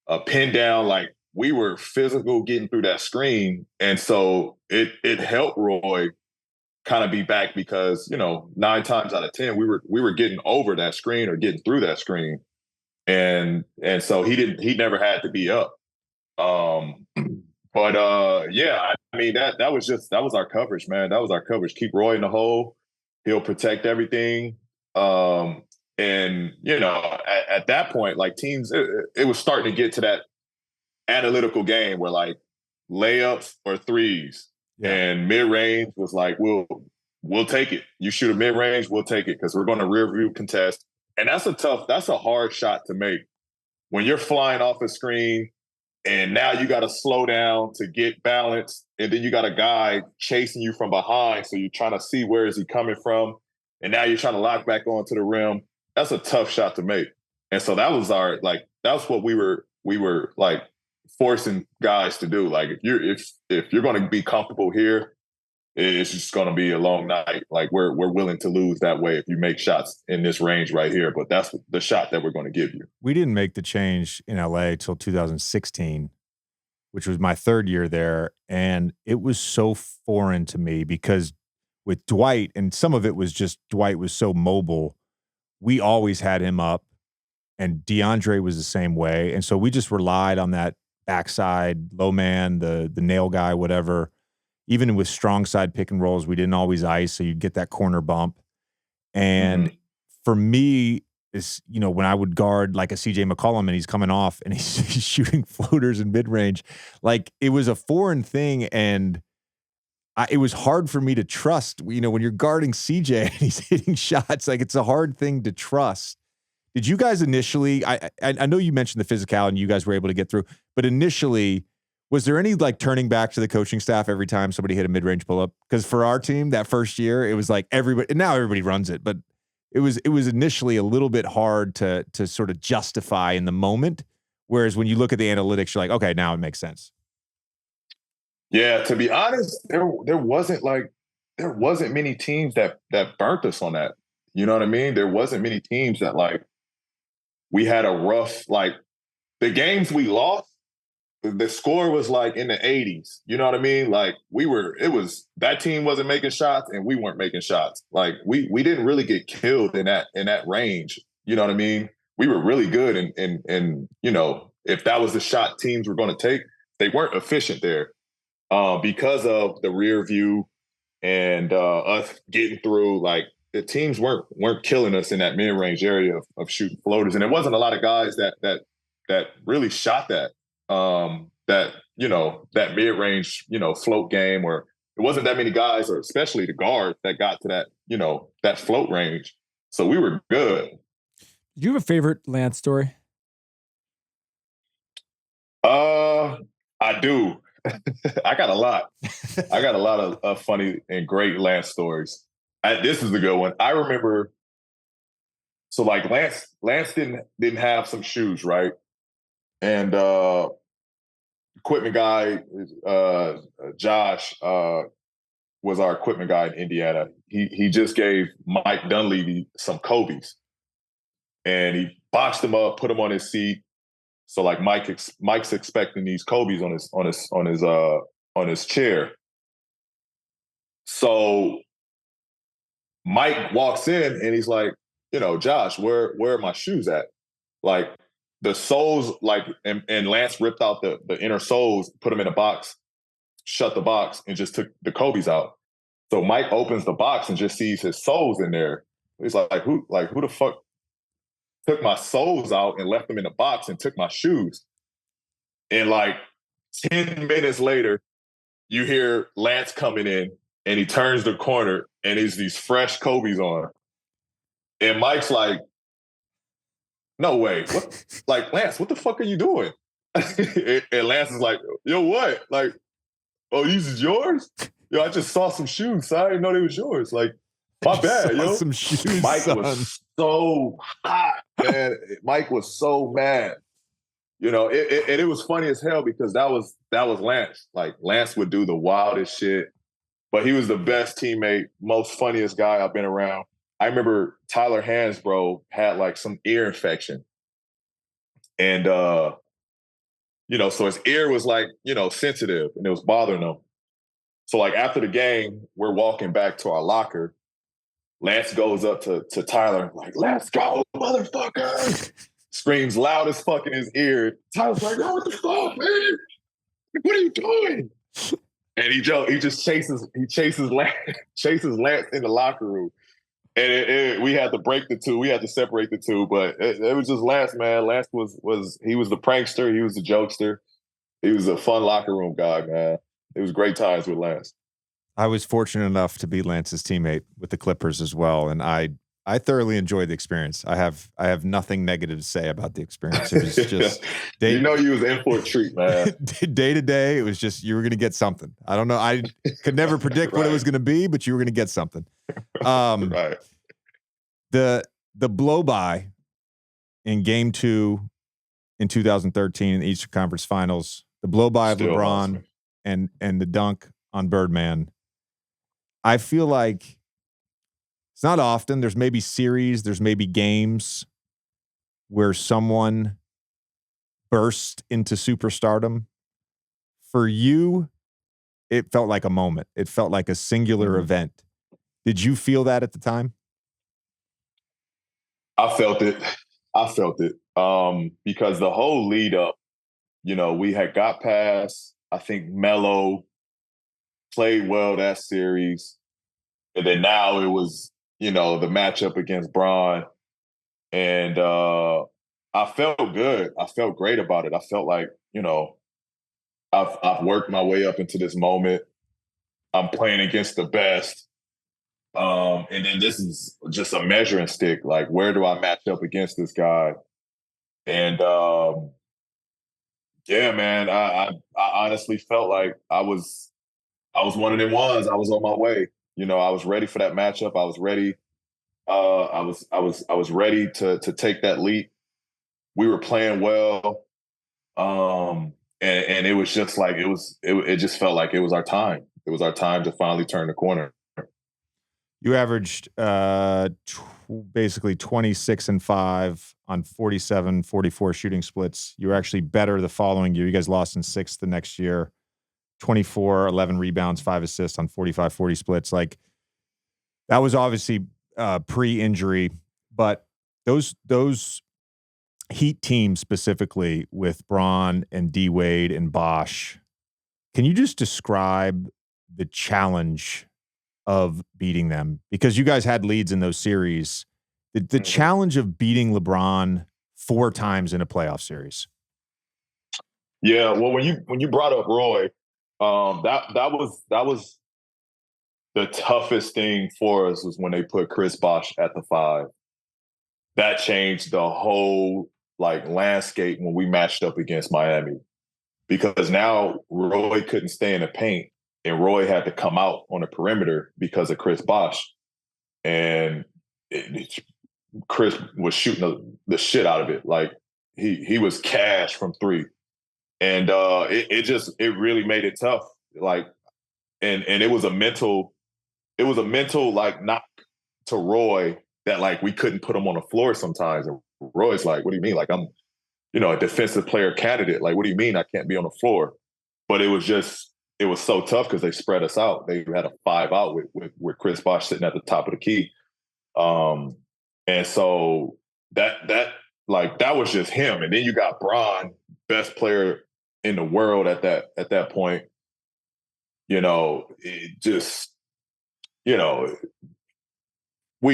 a pin down, like, we were physical getting through that screen. And so it helped Roy kind of be back because, 9 times out of 10, we were getting over that screen or getting through that screen. And so he never had to be up. Yeah, I mean, that was our coverage, man. That was our coverage. Keep Roy in the hole. He'll protect everything. And, at that point, like, teams, it was starting to get to that analytical game where, like, layups or threes and mid-range was like, we'll take it. You shoot a mid-range, we'll take it because we're going to rear view contest. And that's a hard shot to make when you're flying off a screen. And now you got to slow down to get balance. And then you got a guy chasing you from behind. So you're trying to see where is he coming from. And now you're trying to lock back onto the rim. That's a tough shot to make. And so that was that's what we were like forcing guys to do. Like, if you're going to be comfortable here, it's just going to be a long night. Like, we're willing to lose that way if you make shots in this range right here. But that's the shot that we're going to give you. We didn't make the change in LA till 2016, which was my 3rd year there. And it was so foreign to me because with Dwight, and some of it was just Dwight was so mobile, we always had him up, and DeAndre was the same way. And so we just relied on that backside, low man, the nail guy, whatever. Even with strong side pick and rolls, we didn't always ice, so you'd get that corner bump. And for me, is, when I would guard like a CJ McCollum and he's coming off and he's shooting floaters in mid-range, like, it was a foreign thing. And it was hard for me to trust, when you're guarding CJ and he's hitting shots, like, it's a hard thing to trust. Did you guys initially, I know you mentioned the physicality and you guys were able to get through, but initially, was there any, like, turning back to the coaching staff every time somebody hit a mid-range pull-up? Because for our team that first year, it was like everybody, and now everybody runs it, but it was initially a little bit hard to sort of justify in the moment. Whereas when you look at the analytics, you're like, okay, now it makes sense. Yeah, to be honest, there wasn't many teams that burnt us on that. You know what I mean? There wasn't many teams that, like, we had a rough, like, the games we lost, the score was like in the 80s. You know what I mean? Like, that team wasn't making shots and we weren't making shots. Like, we didn't really get killed in that range. You know what I mean? We were really good. And if that was the shot teams were going to take, they weren't efficient there because of the rear view and us getting through. Like, the teams weren't killing us in that mid-range area of shooting floaters. And there wasn't a lot of guys that really shot that mid-range, float game, or it wasn't that many guys, or especially the guards, that got to that, that float range. So we were good. Do you have a favorite Lance story? I do. I got a lot. I got a lot of funny and great Lance stories. This is a good one. I remember, so, like, Lance didn't have some shoes, right? And equipment guy, Josh, was our equipment guy in Indiana. He just gave Mike Dunleavy some Kobe's, and he boxed them up, put them on his seat. So like Mike's expecting these Kobe's on his chair. So Mike walks in and he's like, Josh, where are my shoes at? Like the soles, like, and Lance ripped out the inner soles, put them in a box, shut the box, and just took the Kobe's out. So Mike opens the box and just sees his soles in there. He's like, who the fuck took my soles out and left them in the box and took my shoes? And like 10 minutes later, you hear Lance coming in and he turns the corner and he's these fresh Kobe's on. And Mike's like, no way. What? Like, Lance, what the fuck are you doing? And Lance is like, yo, what? Like, oh, these is yours? Yo, I just saw some shoes. So I didn't know they was yours. Like, my bad, yo. Some shoes, Mike son. was so hot, man. Mike was so mad. And it was funny as hell because that was Lance. Like, Lance would do the wildest shit, but he was the best teammate, most funniest guy I've been around. I remember Tyler Hansbrough had like some ear infection. And, so his ear was like, sensitive and it was bothering him. So like after the game, we're walking back to our locker. Lance goes up to Tyler, like, let's go, motherfucker. Screams loud as fuck in his ear. Tyler's like, oh, what the fuck, man? What are you doing? And he just chases Lance in the locker room. And we had to break the two. We had to separate the two. But it was just Lance, man. Lance was he was the prankster. He was the jokester. He was a fun locker room guy, man. It was great times with Lance. I was fortunate enough to be Lance's teammate with the Clippers as well, and I thoroughly enjoyed the experience. I have nothing negative to say about the experience. It was just you was in for a treat, man. Day to day, it was just you were going to get something. I don't know. I could never predict what it was going to be, but you were going to get something. Right. The blow by in Game 2 in 2013 in the Eastern Conference Finals, the blow by of LeBron and the dunk on Birdman. I feel like it's not often. There's maybe series, there's maybe games where someone burst into superstardom. For you, it felt like a moment. It felt like a singular event. Did you feel that at the time? I felt it. Because the whole lead up, we had got past, I think Melo played well that series. And then now it was, the matchup against Bron. And I felt good. I felt great about it. I felt like, I've worked my way up into this moment. I'm playing against the best. And then this is just a measuring stick. Like, where do I match up against this guy? And yeah, man, I honestly felt like I was one of them ones. I was on my way. I was ready for that matchup. I was ready. I was ready to take that leap. We were playing well. And it was just like it just felt like it was our time. It was our time to finally turn the corner. You averaged basically 26-5 on 47-44 shooting splits. You were actually better the following year. You guys lost in 6th the next year. 24, 11 rebounds, 5 assists on 45-40 splits. Like, that was obviously pre-injury, but those Heat teams specifically with Bron and D Wade and Bosh, can you just describe the challenge of beating them? Because you guys had leads in those series. The challenge of beating LeBron 4 times in a playoff series. Yeah, well, when you brought up Roy, that was the toughest thing for us was when they put Chris Bosh at the 5. That changed the whole landscape when we matched up against Miami, because now Roy couldn't stay in the paint and Roy had to come out on the perimeter because of Chris Bosh, and Chris was shooting the shit out of it. Like, he was cash from 3. And it really made it tough. Like, and it was a mental like knock to Roy that like we couldn't put him on the floor sometimes. And Roy's like, what do you mean? Like I'm, a defensive player candidate. Like, what do you mean I can't be on the floor? But it was so tough because they spread us out. They had a 5 out with Chris Bosh sitting at the top of the key. And so that was just him. And then you got Bron, best player in the world at that point. It just, we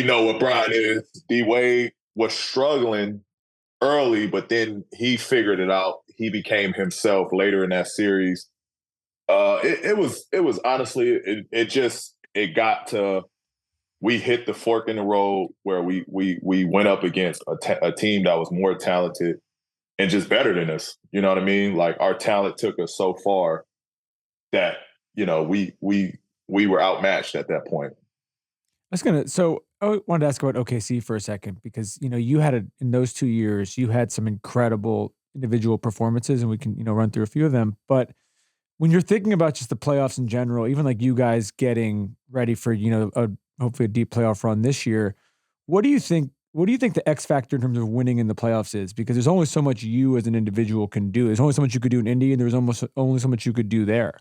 know what Bron is. D-Wade was struggling early, but then he figured it out. He became himself later in that series. It was honestly, it got to, we hit the fork in the road where we went up against a team that was more talented and just better than us. You know what I mean? Like our talent took us so far that, we were outmatched at that point. So I wanted to ask about OKC for a second because, you had in those 2 years, you had some incredible individual performances and we can, run through a few of them. But when you're thinking about just the playoffs in general, even like you guys getting ready for, hopefully a deep playoff run this year, what do you think the X factor in terms of winning in the playoffs is? Because there's only so much you as an individual can do. There's only so much you could do in Indy, and there's almost only so much you could do there.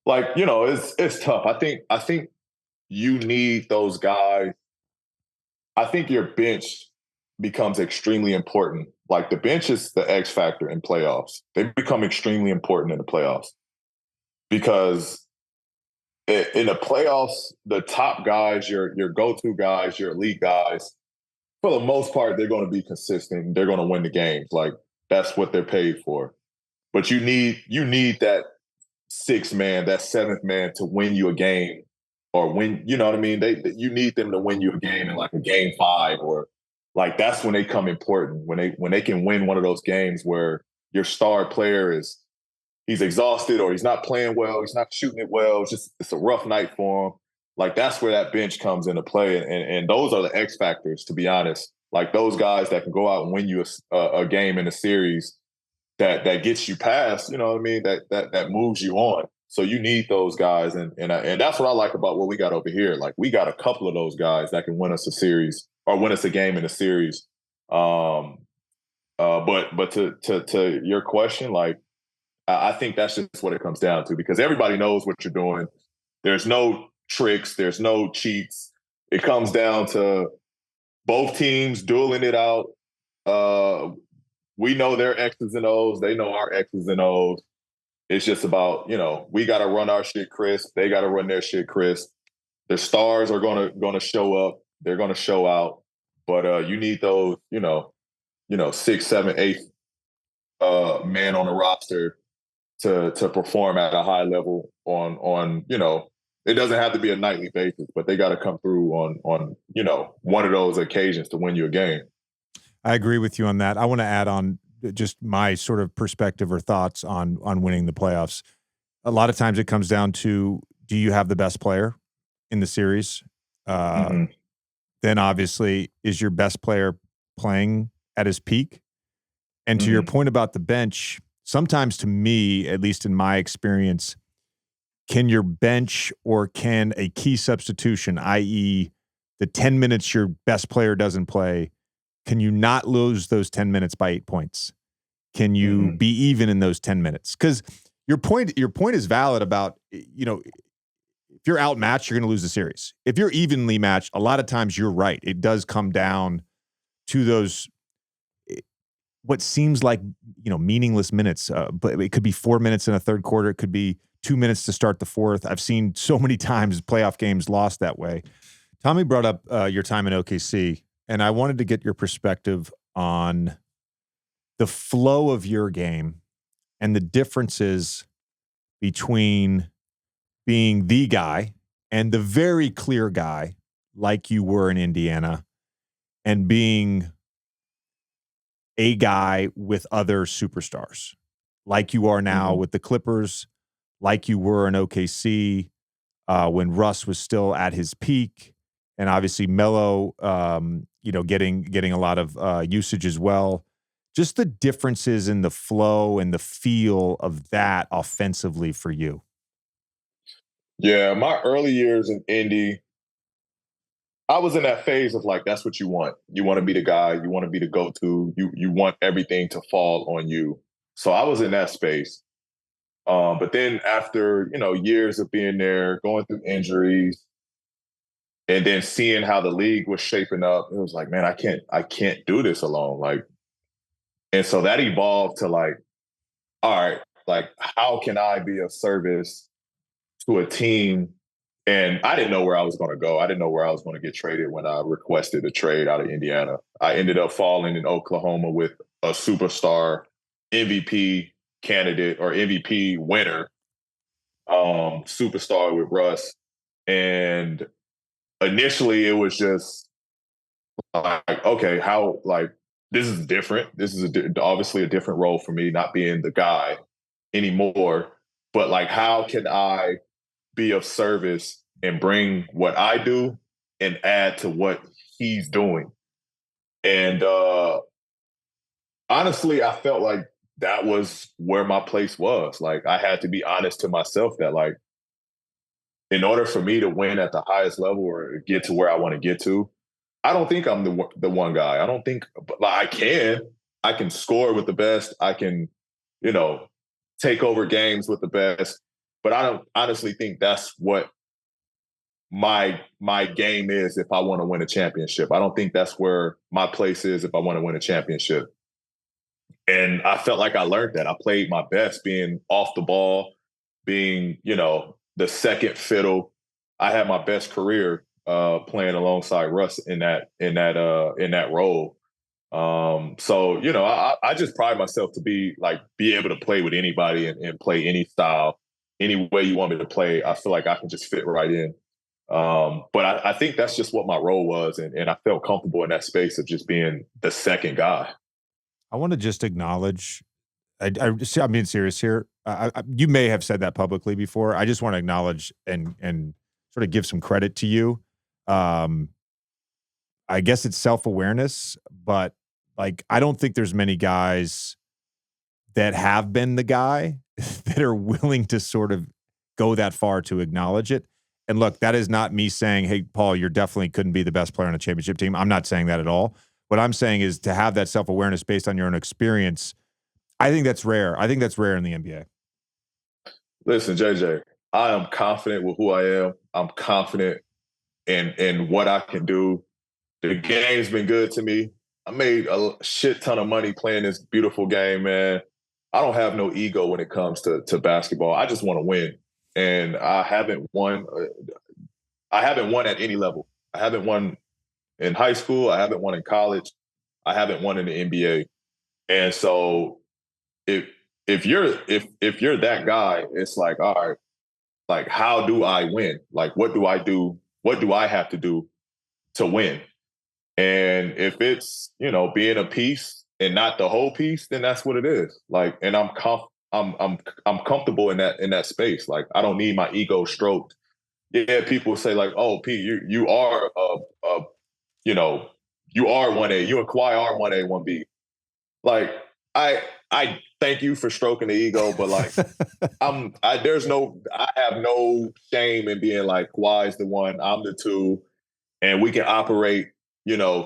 Like, it's tough. I think you need those guys. I think your bench becomes extremely important. Like the bench is the X factor in playoffs. They become extremely important in the playoffs because in the playoffs, the top guys, your go-to guys, your elite guys, for the most part, they're going to be consistent. They're going to win the games. Like that's what they're paid for. But you need that 6th man, that 7th man to win you a game or win, you know what I mean? You need them to win you a game in like a game 5 or like that's when they come important, when they can win one of those games where your star player he's exhausted or he's not playing well, he's not shooting it well, it's a rough night for him. Like that's where that bench comes into play. And those are the X factors, to be honest. Like those guys that can go out and win you a game in a series that gets you past, you know what I mean? That moves you on. So you need those guys, and that's what I like about what we got over here. Like we got a couple of those guys that can win us a series or win us a game in a series. But to your question, like I think that's just what it comes down to because everybody knows what you're doing. There's no tricks. There's no cheats. It comes down to both teams dueling it out. We know their X's and O's. They know our X's and O's. It's just about, we got to run our shit crisp. They got to run their shit crisp. The stars are gonna show up. They're gonna show out. But you need those, 6th, 7th, 8th man on the roster to perform at a high level on it doesn't have to be a nightly basis, but they got to come through on one of those occasions to win you a game. I agree with you on that. I want to add on just my sort of perspective or thoughts on winning the playoffs. A lot of times it comes down to, do you have the best player in the series? Then obviously, is your best player playing at his peak? And to your point about the bench, sometimes to me, at least in my experience, can your bench or can a key substitution, i.e. the 10 minutes your best player doesn't play, can you not lose those 10 minutes by 8 points? Can you be even in those 10 minutes? Because your point is valid about, if you're outmatched, you're going to lose the series. If you're evenly matched, a lot of times you're right. It does come down to those, what seems like, meaningless minutes. But it could be 4 minutes in a third quarter. It could be 2 minutes to start the fourth. I've seen so many times playoff games lost that way. Tommy brought up your time in OKC. And I wanted to get your perspective on the flow of your game and the differences between being the guy and the very clear guy like you were in Indiana and being a guy with other superstars like you are now with the Clippers, like you were in OKC when Russ was still at his peak. And obviously Melo, getting a lot of usage as well. Just the differences in the flow and the feel of that offensively for you. Yeah, my early years in Indy, I was in that phase of like, that's what you want. You want to be the guy. You want to be the go-to. You want everything to fall on you. So I was in that space. But then after years of being there, going through injuries, and then seeing how the league was shaping up, it was like, man, I can't do this alone. Like, and so that evolved to like, all right, like how can I be of service to a team? And I didn't know where I was going to go. I didn't know where I was going to get traded when I requested a trade out of Indiana. I ended up falling in Oklahoma with a superstar MVP candidate or MVP winner, superstar with Russ. And initially it was just like, okay, how, like, this is different. This is obviously a different role for me, not being the guy anymore. But like, how can I be of service and bring what I do and add to what he's doing? And honestly, I felt like that was where my place was. Like, I had to be honest to myself that, like, in order for me to win at the highest level or get to where I want to get to, I don't think I'm the one guy. I don't think, but like, I can score with the best. I can, you know, take over games with the best. But I don't honestly think that's what my game is if I want to win a championship. I don't think that's where my place is if I want to win a championship. And I felt like I learned that. I played my best being off the ball, being, the second fiddle. I had my best career playing alongside Russ in that role. So I just pride myself to be able to play with anybody and play any style, any way you want me to play. I feel like I can just fit right in. But I think that's just what my role was, and I felt comfortable in that space of just being the second guy. I want to just acknowledge. I'm being serious here. You may have said that publicly before. I just want to acknowledge and sort of give some credit to you. I guess it's self-awareness, but like I don't think there's many guys that have been the guy that are willing to sort of go that far to acknowledge it. And look, that is not me saying, hey, Paul, you definitely couldn't be the best player on a championship team. I'm not saying that at all. What I'm saying is to have that self-awareness based on your own experience. I think that's rare. I think that's rare in the NBA. Listen, JJ, I am confident with who I am. I'm confident in what I can do. The game's been good to me. I made a shit ton of money playing this beautiful game, man. I don't have no ego when it comes to basketball. I just want to win. And I haven't won. I haven't won at any level. I haven't won in high school. I haven't won in college. I haven't won in the NBA. And so if you're that guy, it's like, all right, like how do I win? Like what do I do? What do I have to do to win? And if it's, being a piece and not the whole piece, then that's what it is. Like, and I'm comfortable in that space. Like, I don't need my ego stroked. Yeah, people say like, "Oh, Pete, you are you know, you are 1A. You and Kawhi are 1A, 1B." Like, I thank you for stroking the ego, but like, I have no shame in being like, Kawhi's the one, I'm the two, and we can operate,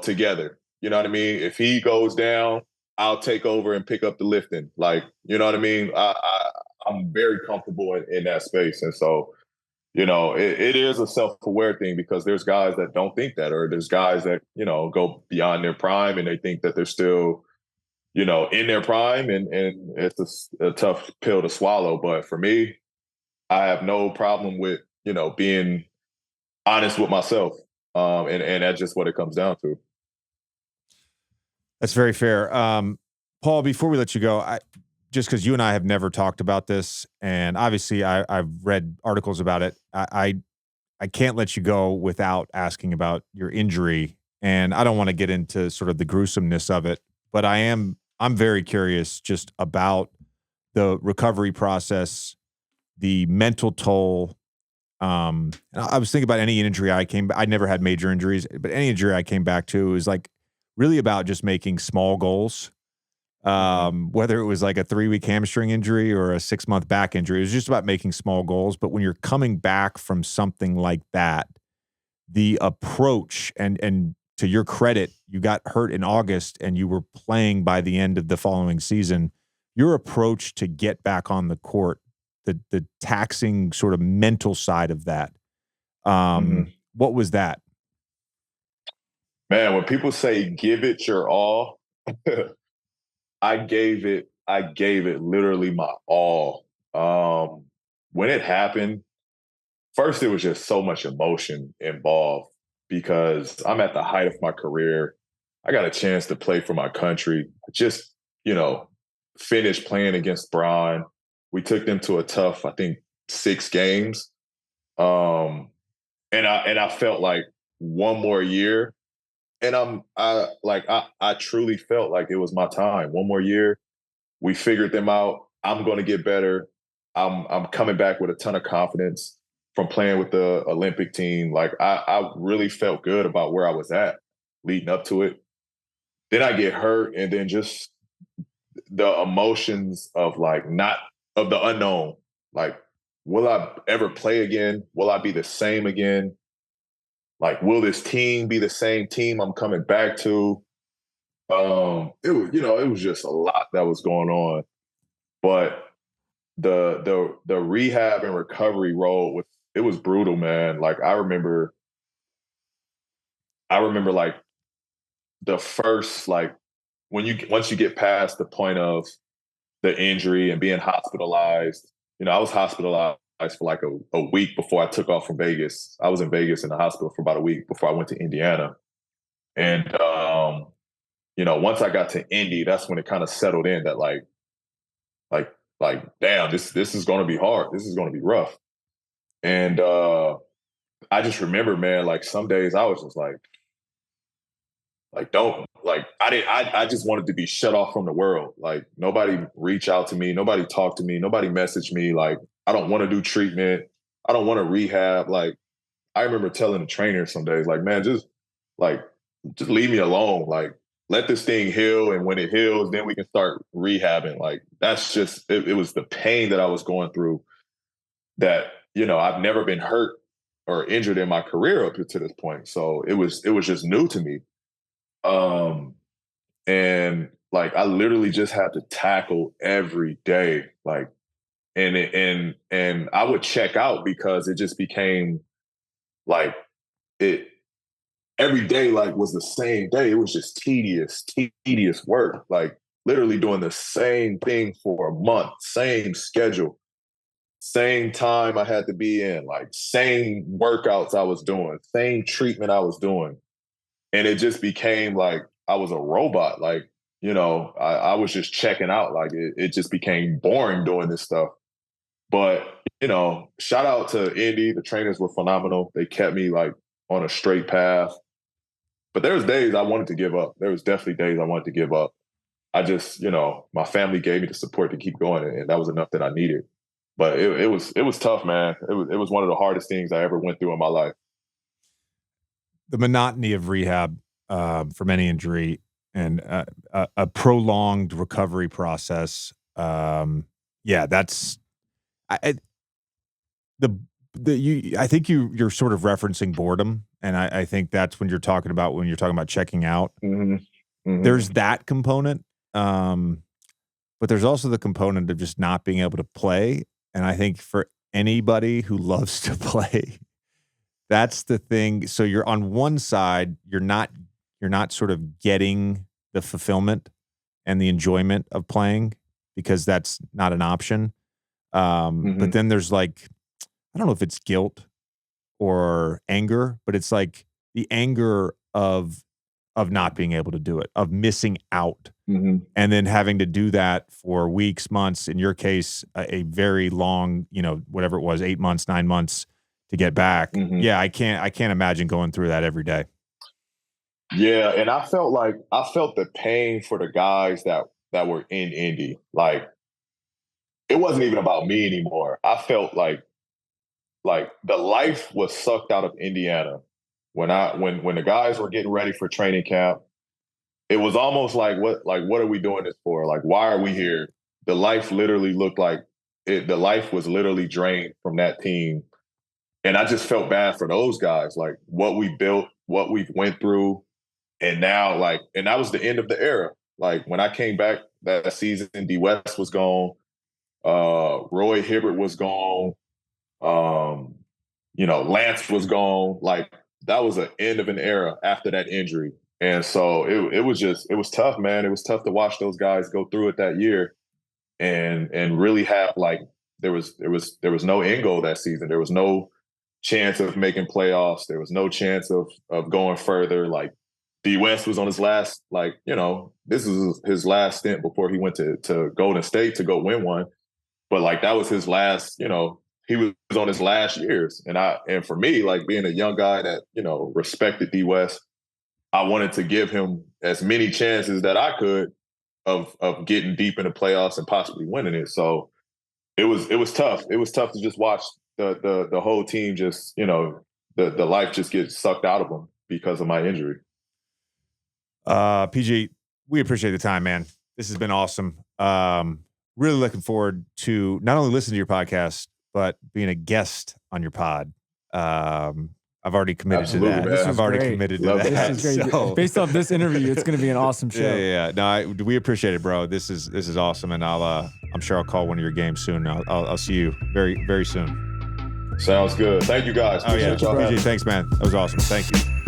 together. You know what I mean? If he goes down, I'll take over and pick up the lifting. Like, you know what I mean? I'm very comfortable in that space. And so, it is a self-aware thing because there's guys that don't think that, or there's guys that, go beyond their prime and they think that they're still, in their prime, and it's a tough pill to swallow. But for me, I have no problem with, being honest with myself. And that's just what it comes down to. That's very fair. Paul, before we let you go, just because you and I have never talked about this, and obviously I've read articles about it, I can't let you go without asking about your injury. And I don't want to get into sort of the gruesomeness of it, but I'm very curious just about the recovery process, the mental toll. I was thinking about any injury I never had major injuries, but any injury I came back to is like really about just making small goals Whether it was like a 3-week hamstring injury or a 6-month back injury. It was just about making small goals. But when you're coming back from something like that, the approach, and to your credit, you got hurt in August and you were playing by the end of the following season. Your approach to get back on the court, the taxing sort of mental side of that, what was that? Man, when people say give it your all, I gave it literally my all. When it happened, first it was just so much emotion involved because I'm at the height of my career. I got a chance to play for my country. Just, finished playing against Bron. We took them to a tough, I think, 6 games. And I felt like one more year. And I truly felt like it was my time. One more year. We figured them out. I'm going to get better. I'm coming back with a ton of confidence from playing with the Olympic team. Like I really felt good about where I was at leading up to it. Then I get hurt, and then just the emotions of of the unknown. Like, will I ever play again? Will I be the same again? Like, will this team be the same team I'm coming back to? It was just a lot that was going on. But the rehab and recovery road was brutal, man. Like I remember like the first, like, once you get past the point of the injury and being hospitalized. I was hospitalized for like a week before I took off from Vegas. I was in Vegas in the hospital for about a week before I went to Indiana. And once I got to Indy, that's when it kind of settled in that like damn, this is going to be hard. This is going to be rough. And I just remember, man, like some days I was just like don't, like, I just wanted to be shut off from the world. Like nobody reach out to me, nobody talk to me, nobody message me. Like, I don't want to do treatment. I don't want to rehab. Like, I remember telling the trainer some days, like, man, just leave me alone. Like, let this thing heal. And when it heals, then we can start rehabbing. Like, that's just, it was the pain that I was going through that, I've never been hurt or injured in my career up to this point. So it was just new to me. And like, I literally just had to tackle every day. Like, and I would check out because it just became like every day like was the same day. It was just tedious work. Like literally doing the same thing for a month, same schedule, same time I had to be in, like same workouts I was doing, same treatment I was doing. And it just became like I was a robot. Like, I was just checking out. Like it just became boring doing this stuff. But, shout out to Indy. The trainers were phenomenal. They kept me like on a straight path. But there was days I wanted to give up. There was definitely days I wanted to give up. I just, my family gave me the support to keep going, and that was enough that I needed. But it was tough, man. It was one of the hardest things I ever went through in my life. The monotony of rehab from any injury and a prolonged recovery process. That's I think you're sort of referencing boredom, and I think that's when you're talking about checking out. Mm-hmm. Mm-hmm. There's that component, but there's also the component of just not being able to play. And I think for anybody who loves to play, that's the thing. So you're on one side, you're not sort of getting the fulfillment and the enjoyment of playing because that's not an option. But then there's like, I don't know if it's guilt or anger, but it's like the anger of not being able to do it, of missing out, and then having to do that for weeks, months, in your case, a very long, whatever it was, 8 months, 9 months to get back. Yeah, I can't imagine going through that every day. Yeah, and I felt the pain for the guys that were in Indy. Like, it wasn't even about me anymore. I felt like the life was sucked out of Indiana when the guys were getting ready for training camp, it was almost like what are we doing this for? Like, why are we here? The life literally looked like the life was literally drained from that team. And I just felt bad for those guys, like what we built, what we went through. And now, and that was the end of the era. Like, when I came back that season, D. West was gone. Roy Hibbert was gone. Lance was gone. Like, that was an end of an era after that injury. And so it was tough, man. It was tough to watch those guys go through it that year and really have, there was no end goal that season. There was no chance of making playoffs. There was no chance of going further. Like, D. West was on his last, this is his last stint before he went to Golden State to go win one. But that was his last, he was on his last years. And for me, being a young guy that, respected D. West, I wanted to give him as many chances that I could of getting deep in the playoffs and possibly winning it. So it was tough. It was tough to just watch the whole team just, the life just get sucked out of them because of my injury. PG, we appreciate the time, man. This has been awesome. Really looking forward to not only listening to your podcast, but being a guest on your pod. I've already committed to that. Man. I've already committed to that. This is great. So, based off this interview, it's going to be an awesome show. Yeah. No, we appreciate it, bro. This is awesome, and I'm sure I'll call one of your games soon. I'll see you very, very soon. Sounds good. Thank you, guys. PG, thanks, man. That was awesome. Thank you.